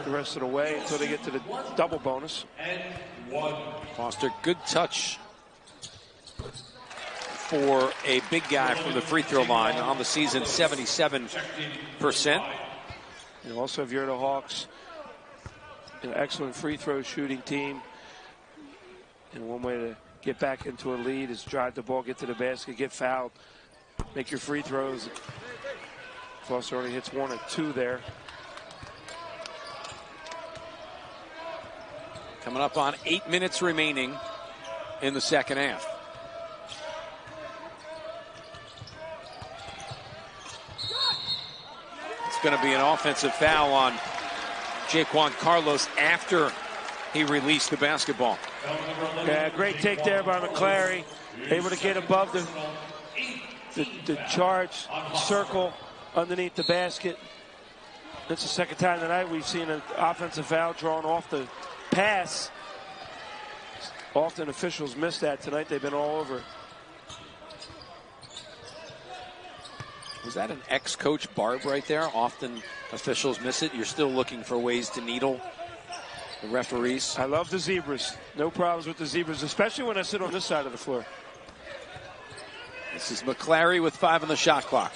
the rest of the way until they get to the double bonus. Foster, good touch for a big guy from the free throw line on the season, 77%. And also, if you're the Hawks, an excellent free throw shooting team. And one way to get back into a lead is drive the ball, get to the basket, get fouled, make your free throws. Foster only hits 1 or 2 there. Coming up on 8 minutes remaining in the second half. It's going to be an offensive foul on Jaquan Carlos after he released the basketball. Yeah, great take there by McClary. Able to get above the charge circle underneath the basket. It's the second time tonight we've seen an offensive foul drawn off the pass. Often officials miss that. Tonight they've been all over. Was that an ex-coach Barb right there? Often officials miss it. You're still looking for ways to needle the referees. I love the Zebras. No problems with the Zebras, especially when I sit on this side of the floor. This is McClary with 5 on the shot clock.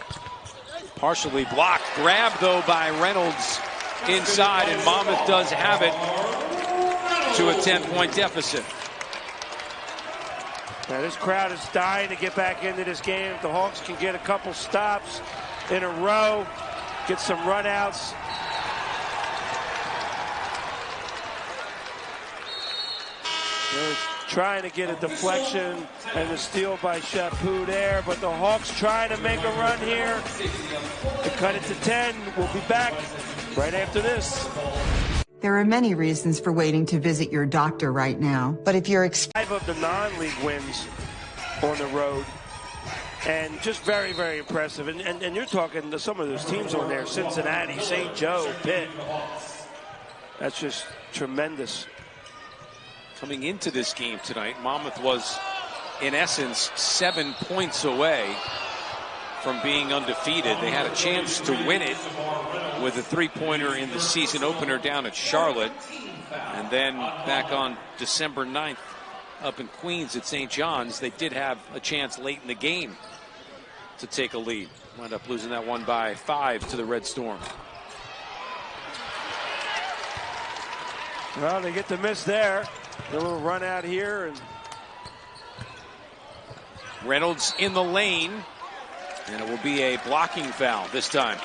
Partially blocked. Grabbed, though, by Reynolds inside, and Monmouth does have it to a 10-point deficit. Now this crowd is dying to get back into this game. If the Hawks can get a couple stops in a row, get some runouts. They're trying to get a deflection and a steal by Chapu there, but the Hawks trying to make a run here to cut it to 10. We'll be back right after this. There are many reasons for waiting to visit your doctor right now, but if you're 5 of the non-league wins on the road, and just very, very impressive. And you're talking to some of those teams on there, Cincinnati, St. Joe, Pitt. That's just tremendous. Coming into this game tonight, Monmouth was, in essence, 7 points away from being undefeated. They had a chance to win it with a 3-pointer in the season opener down at Charlotte. And then back on December 9th up in Queens at St. John's, they did have a chance late in the game to take a lead. Wound up losing that one by 5 to the Red Storm. Well, they get the miss there. A little run out here. And Reynolds in the lane. And it will be a blocking foul this time.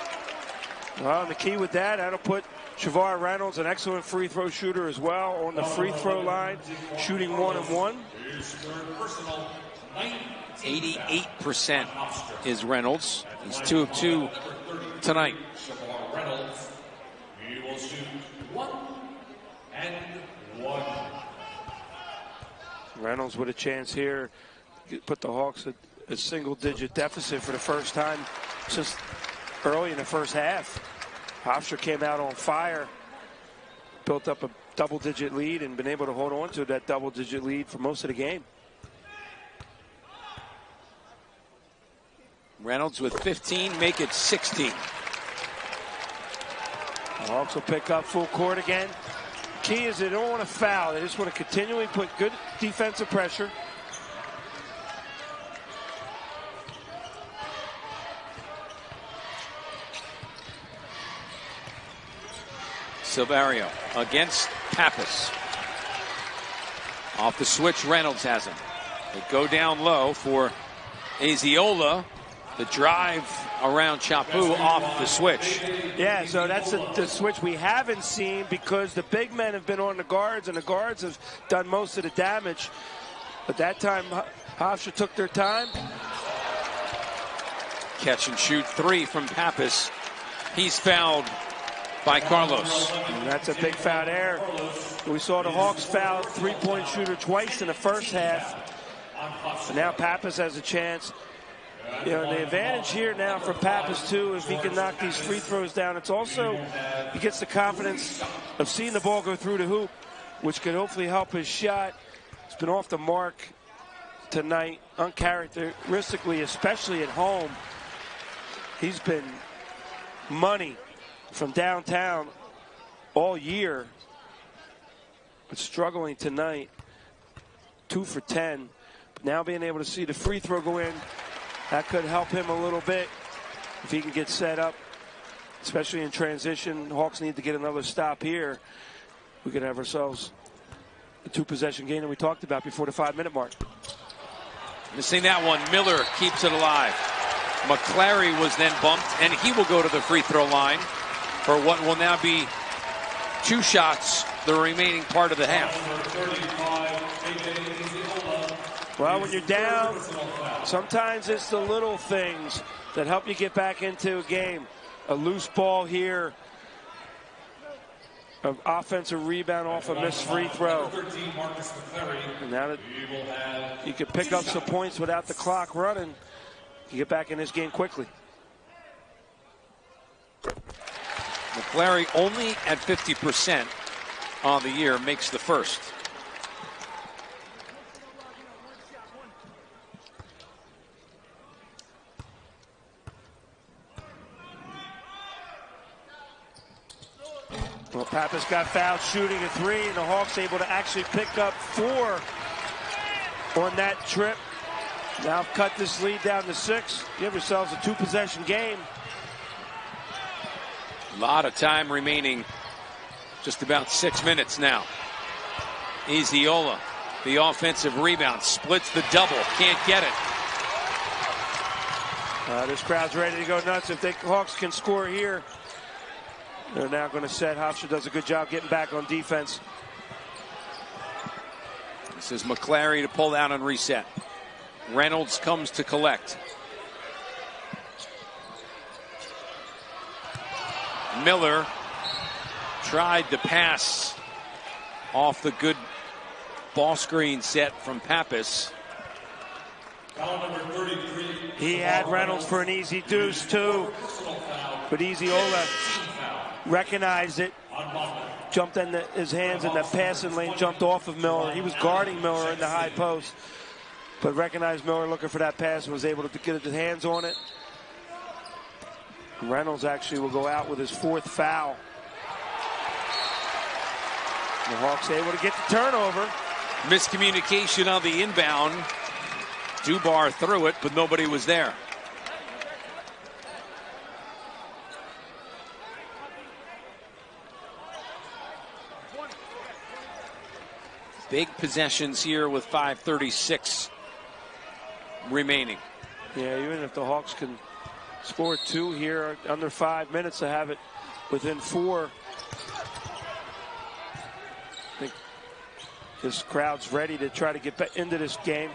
Well, and the key with that, that'll put Shavar Reynolds, an excellent free throw shooter as well, on the free throw line, shooting 1 and 1. 88% is Reynolds. He's 2 of 2 tonight. He will shoot 1 and 1. Reynolds with a chance here, put the Hawks at a single-digit deficit for the first time since early in the first half. Hofstra came out on fire, built up a double-digit lead, and been able to hold on to that double-digit lead for most of the game. Reynolds with 15, make it 16. The Hawks will pick up full court again. Key is they don't want to foul. They just want to continually put good defensive pressure. Silverio against Pappas. Off the switch, Reynolds has him. They go down low for Aziola. The drive around Chapu off the switch. Yeah, so that's the switch we haven't seen because the big men have been on the guards, and the guards have done most of the damage. But that time, Hofstra took their time. Catch and shoot 3 from Pappas. He's fouled by Carlos. And that's a big foul there. We saw the Hawks foul three-point shooter twice in the first half. And now Pappas has a chance You know, the advantage here now for Pappas, too, if he can knock these free throws down. It's also, he gets the confidence of seeing the ball go through the hoop, which could hopefully help his shot. It's been off the mark tonight, uncharacteristically, especially at home. He's been money from downtown all year, but struggling tonight. 2 for 10. But now being able to see the free throw go in, that could help him a little bit if he can get set up, especially in transition. Hawks need to get another stop here. We could have ourselves a 2-possession game that we talked about before the 5-minute mark. Missing that one, Miller keeps it alive. McClary was then bumped, and he will go to the free throw line for what will now be 2 shots the remaining part of the half. Well, when you're down, sometimes it's the little things that help you get back into a game. A loose ball here, an offensive rebound off a missed free throw. And now that you can pick up some points without the clock running, you get back in this game quickly. McClary only at 50% on the year, makes the first. Well, Pappas got fouled shooting a 3, and the Hawks able to actually pick up 4 on that trip. Now cut this lead down to 6. Give yourselves a 2-possession game. A lot of time remaining. Just about 6 minutes now. Iziola, the offensive rebound, splits the double, can't get it. This crowd's ready to go nuts. If the Hawks can score here, they're now going to set. Hofstra does a good job getting back on defense. This is McClary to pull out and reset. Reynolds comes to collect. Miller tried to pass off the good ball screen set from Pappas. He had Reynolds for an easy deuce too, but Iziola recognized it, jumped in his hands in the passing lane, jumped off of Miller. He was guarding Miller in the high post, but recognized Miller looking for that pass and was able to get his hands on it. Reynolds actually will go out with his 4th foul. The Hawks able to get the turnover. Miscommunication on the inbound. Dubar threw it, but nobody was there. Big possessions here with 5:36 remaining. Yeah, even if the Hawks can score 2 here under 5 minutes to have it within 4. I think this crowd's ready to try to get back into this game.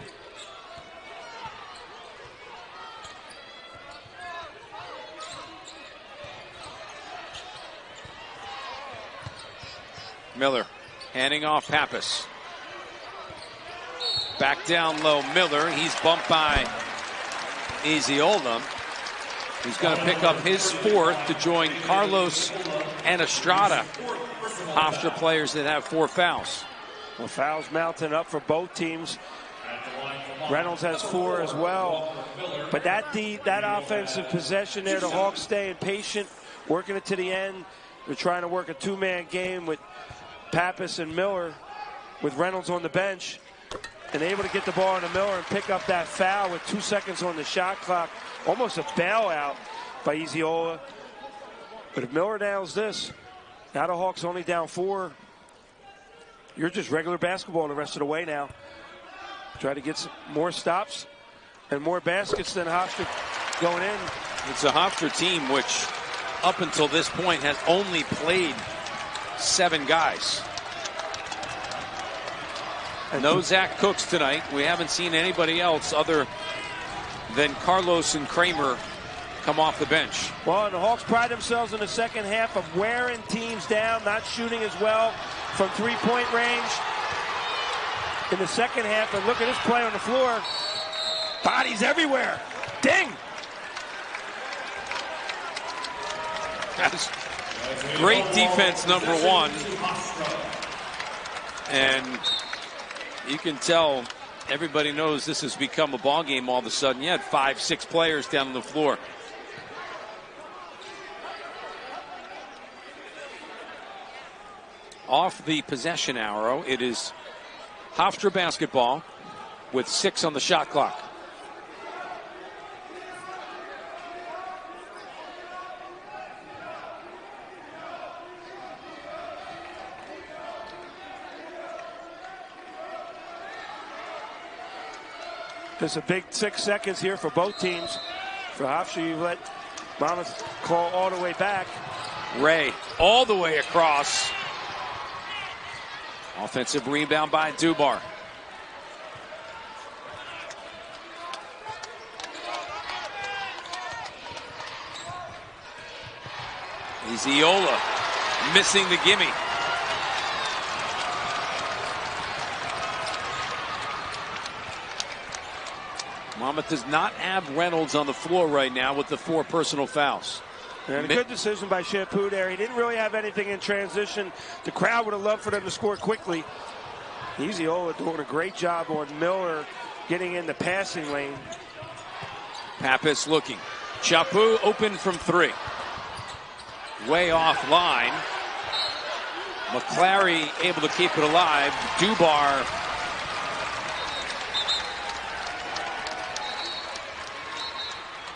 Miller handing off Pappas. Back down low, Miller. He's bumped by Iziola. He's going to pick up his 4th to join Carlos and Estrada. Hofstra players that have 4 fouls. Well, fouls mounting up for both teams. Reynolds has 4 as well. But that offensive possession there, the Hawks staying patient, working it to the end. They're trying to work a 2-man game with Pappas and Miller, with Reynolds on the bench, and able to get the ball into Miller and pick up that foul with 2 seconds on the shot clock. Almost a bailout by Iziola. But if Miller nails this, now the Hawks only down 4. You're just regular basketball the rest of the way now. Try to get some more stops and more baskets than Hofstra going in. It's a Hofstra team which, up until this point, has only played 7 guys. No Zach Cooks tonight. We haven't seen anybody else other than Carlos and Kramer come off the bench. Well, and the Hawks pride themselves in the second half of wearing teams down, not shooting as well from 3-point range. In the second half, and look at this play on the floor. Bodies everywhere. Ding! That's great defense, number one. And you can tell everybody knows this has become a ball game all of a sudden. You had 5, 6 players down on the floor. Off the possession arrow, it is Hofstra basketball with 6 on the shot clock. There's a big 6 seconds here for both teams. For Hofstra, you let Monmouth call all the way back. Ray all the way across. Offensive rebound by Dubar. Iziola missing the gimme. Monmouth does not have Reynolds on the floor right now with the 4 personal fouls. And a good decision by Shampoo there. He didn't really have anything in transition. The crowd would have loved for them to score quickly. Iziola doing a great job on Miller getting in the passing lane. Pappas looking. Chapu open from 3. Way offline. McClary able to keep it alive. Dubar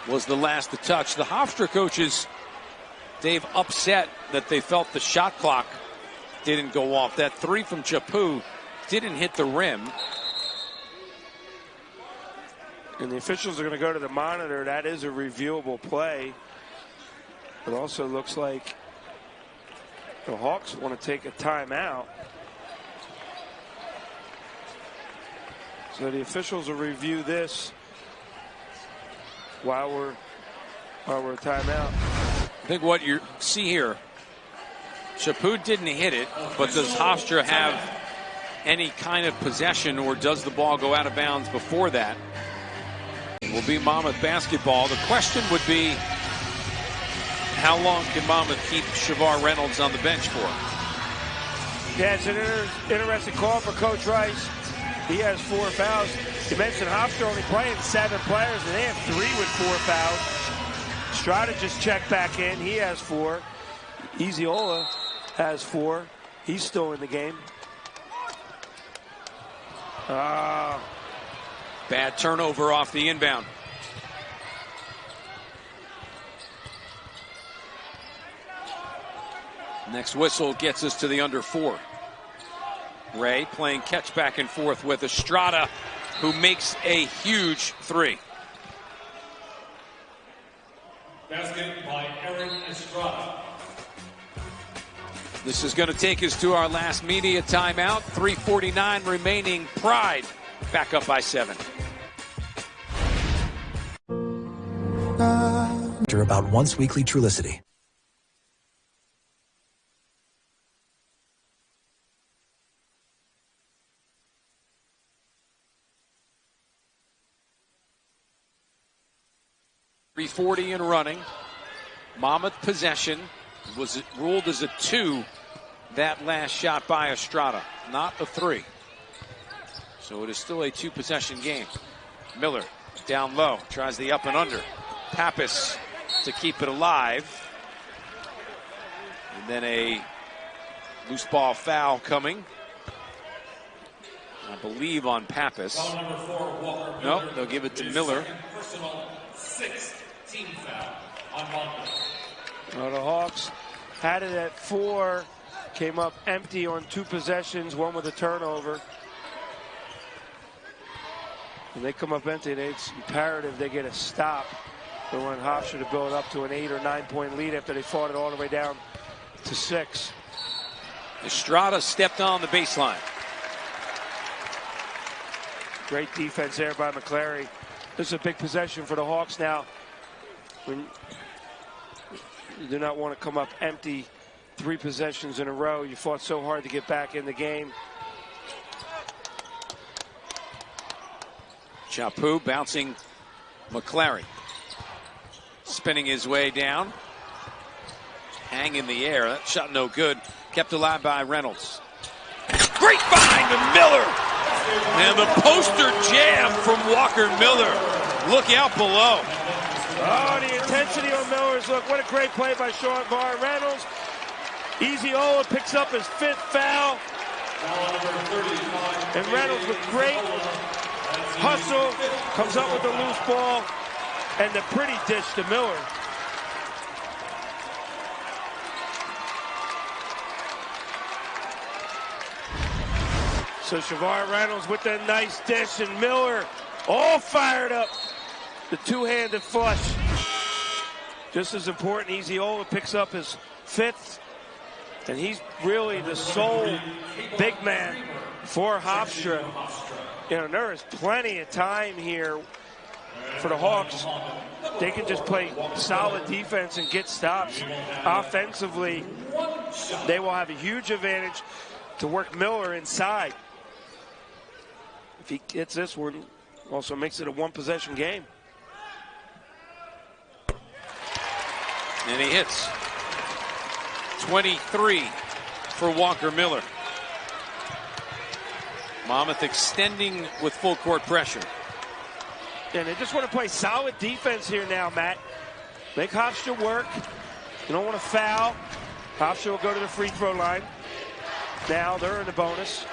was the last to touch. The Hofstra coaches, Dave, upset that they felt the shot clock didn't go off. That 3 from Chapu didn't hit the rim. And the officials are going to go to the monitor. That is a reviewable play. It also looks like the Hawks want to take a timeout. So the officials will review this while we're timeout. I think what you see here, Chapu didn't hit it, but does Hofstra have any kind of possession, or does the ball go out of bounds before that? It will be Monmouth basketball. The question would be, how long can Monmouth keep Shavar Reynolds on the bench for? Yeah, it's an interesting call for Coach Rice. He has 4 fouls. You mentioned Hofstra only playing 7 players, and they have 3 with 4 fouls. Strada just checked back in. He has 4. Iziola has 4. He's still in the game. Bad turnover off the inbound. Next whistle gets us to the under 4. Ray playing catch back and forth with Estrada, who makes a huge 3. Basket by Aaron Estrada. This is going to take us to our last media timeout. 3:49 remaining. Pride back up by 7. About once weekly Trulicity. .340 and running. Monmouth possession was ruled as a 2. That last shot by Estrada, not a 3. So it is still a 2-possession game. Miller down low, tries the up and under. Pappas to keep it alive. And then a loose ball foul coming, I believe, on Pappas. Foul number 4, Walker Miller. Nope, they'll give it to Miller. Personal 6th team foul on Monmouth. Well, the Hawks had it at 4, came up empty on 2 possessions, 1 with a turnover. When they come up empty, it's imperative they get a stop. They want Hofstra to build up to an 8 or 9 point lead after they fought it all the way down to 6. Estrada stepped on the baseline. Great defense there by McClary. This is a big possession for the Hawks now. When you do not want to come up empty 3 possessions in a row. You fought so hard to get back in the game. Chapu bouncing McClary. spinning his way down. Hang in the air. That shot no good. Kept alive by Reynolds. Great find to Miller. And the poster jam from Walker Miller. Look out below. Oh, the intensity on Miller's look. What a great play by Shawvar Reynolds. Easy Ola picks up his 5th foul. And Reynolds with great hustle comes up with the loose ball and the pretty dish to Miller. So Shawvar Reynolds with that nice dish, and Miller all fired up. The two-handed flush. Just as important, Easy Ola picks up his 5th. And he's really the sole big man for Hofstra. You know, there is plenty of time here for the Hawks. They can just play solid defense and get stops. Offensively, they will have a huge advantage to work Miller inside. If he gets this one, also makes it a one-possession game. And he hits. 23 for Walker Miller. Monmouth extending with full court pressure. And they just want to play solid defense here now, Matt. Make Hofstra work. You don't want to foul. Hofstra will go to the free throw line. Now they're in the bonus.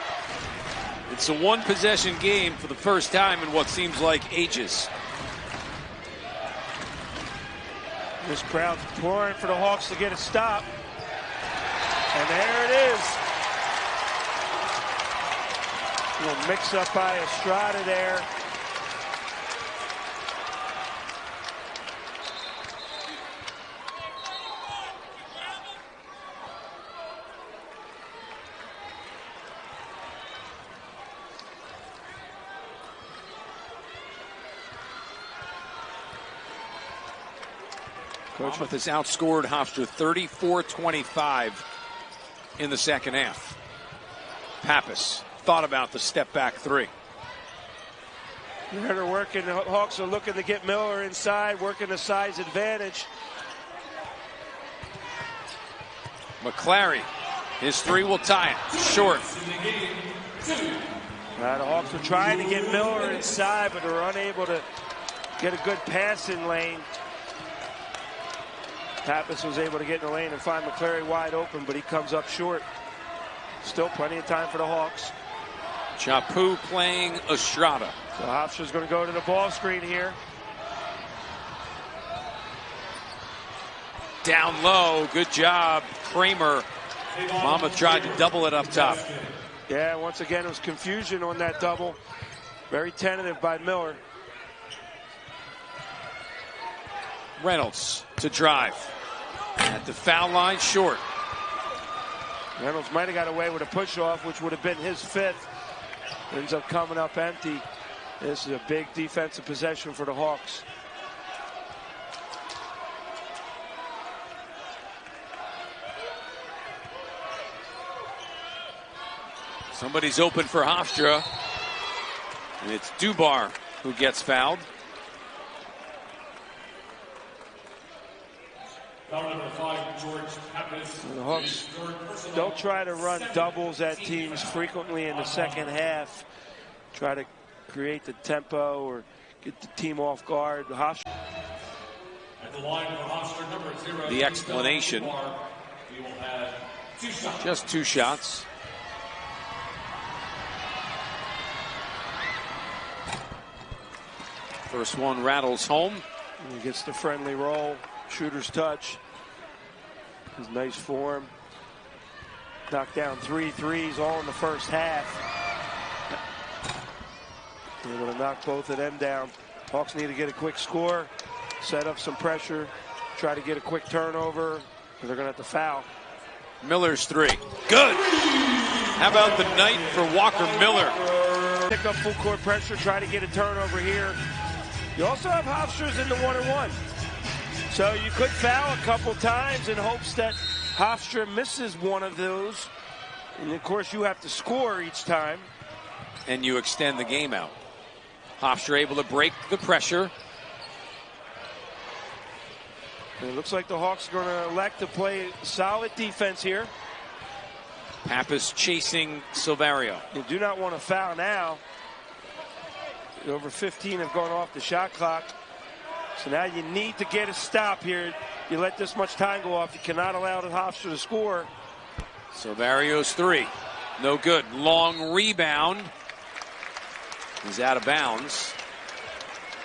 It's a one-possession game for the first time in what seems like ages. This crowd's pouring for the Hawks to get a stop. And there it is. A little mix-up by Estrada there. Monmouth has outscored Hofstra 34-25 in the second half. Pappas thought about the step-back 3. They're working. The Hawks are looking to get Miller inside, working the size advantage. McClary, his 3 will tie it. Short. The Hawks were trying to get Miller inside, but they were unable to get a good passing lane. Pappas was able to get in the lane and find McClary wide open, but he comes up short. Still plenty of time for the Hawks. Chapu playing Estrada. So Hofstra's going to go to the ball screen here. Down low, good job, Kramer. Monmouth tried to double it up top. Yeah, once again, it was confusion on that double. Very tentative by Miller. Reynolds to drive. At the foul line, short. Reynolds might have got away with a push-off, which would have been his 5th. Ends up coming up empty. This is a big defensive possession for the Hawks. Somebody's open for Hofstra. And it's Dubar who gets fouled. The Hawks don't try to run doubles at teams frequently in the second half. Try to create the tempo or get the team off guard. The explanation. Just 2 shots. First one rattles home. And he gets the friendly roll. Shooter's touch. His nice form. Knocked down 3 threes all in the first half. Able to knock both of them down. Hawks need to get a quick score, set up some pressure, try to get a quick turnover, and they're going to have to foul. Miller's 3. Good. How about the night for Walker Miller? Pick up full court pressure, try to get a turnover here. You also have Hofstra's in the 1-on-1. So you could foul a couple times in hopes that Hofstra misses one of those. And of course you have to score each time. And you extend the game out. Hofstra able to break the pressure. And it looks like the Hawks are going to elect to play solid defense here. Pappas chasing Silverio. You do not want to foul now. Over 15 have gone off the shot clock. So now you need to get a stop here. You let this much time go off, you cannot allow the Hofstra to score. Silverio's three. No good. Long rebound. He's out of bounds.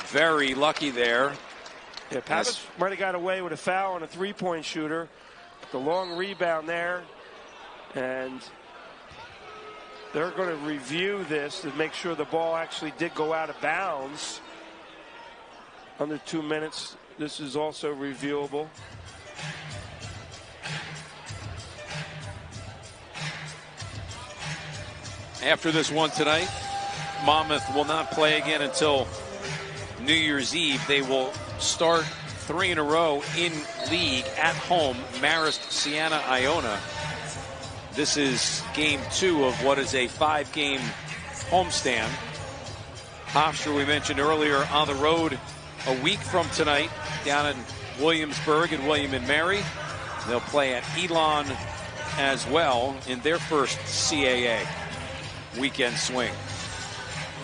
Very lucky there. Yeah, Pappas might have got away with a foul on a three-point shooter. The long rebound there. And they're going to review this to make sure the ball actually did go out of bounds. Under 2 minutes. This is also reviewable. After this one tonight, Monmouth will not play again until New Year's Eve. They will start 3 in a row in league at home, Marist Siena Iona. This is game 2 of what is a 5-game homestand. Hofstra, we mentioned earlier, on the road a week from tonight down in Williamsburg and William and Mary. They'll play at Elon as well in their first CAA weekend swing.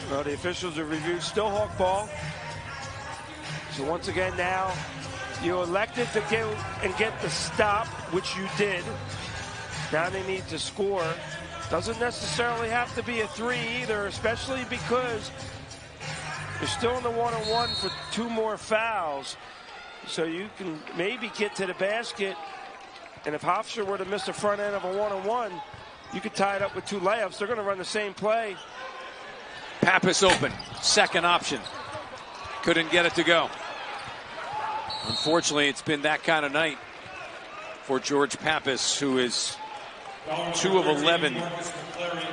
Well, the officials have reviewed still Hawk ball. So once again now, you elected to go and get the stop, which you did. Now they need to score. Doesn't necessarily have to be a 3 either, especially because you're still in the 1-on-1 for 2 more fouls. So you can maybe get to the basket. And if Hofstra were to miss the front end of a 1-on-1, you could tie it up with 2 layups. They're going to run the same play. Pappas open. Second option. Couldn't get it to go. Unfortunately, it's been that kind of night for George Pappas, who is 2 of 11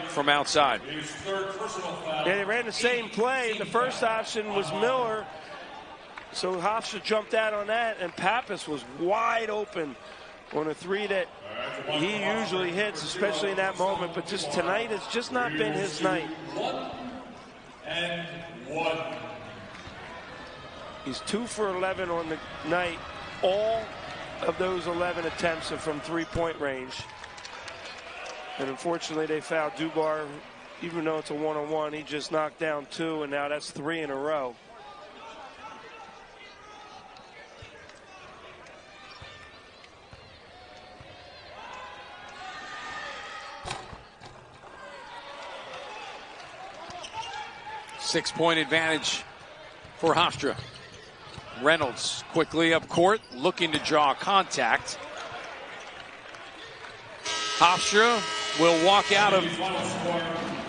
from outside. Yeah, they ran the same play. The first option was Miller. So Hofstra jumped out on that, and Pappas was wide open on a 3 that he usually hits, especially in that moment. But just tonight has just not been his night. 1-1. He's 2 for 11 on the night. All of those 11 attempts are from 3-point range. And unfortunately, they fouled Dubar. Even though it's a 1-on-1, he just knocked down 2, and now that's 3 in a row. Six-point advantage for Hofstra. Reynolds quickly up court, looking to draw contact. Hofstra will walk out of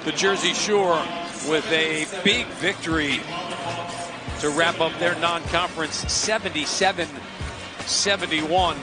the Jersey Shore with a big victory to wrap up their non-conference 77-71.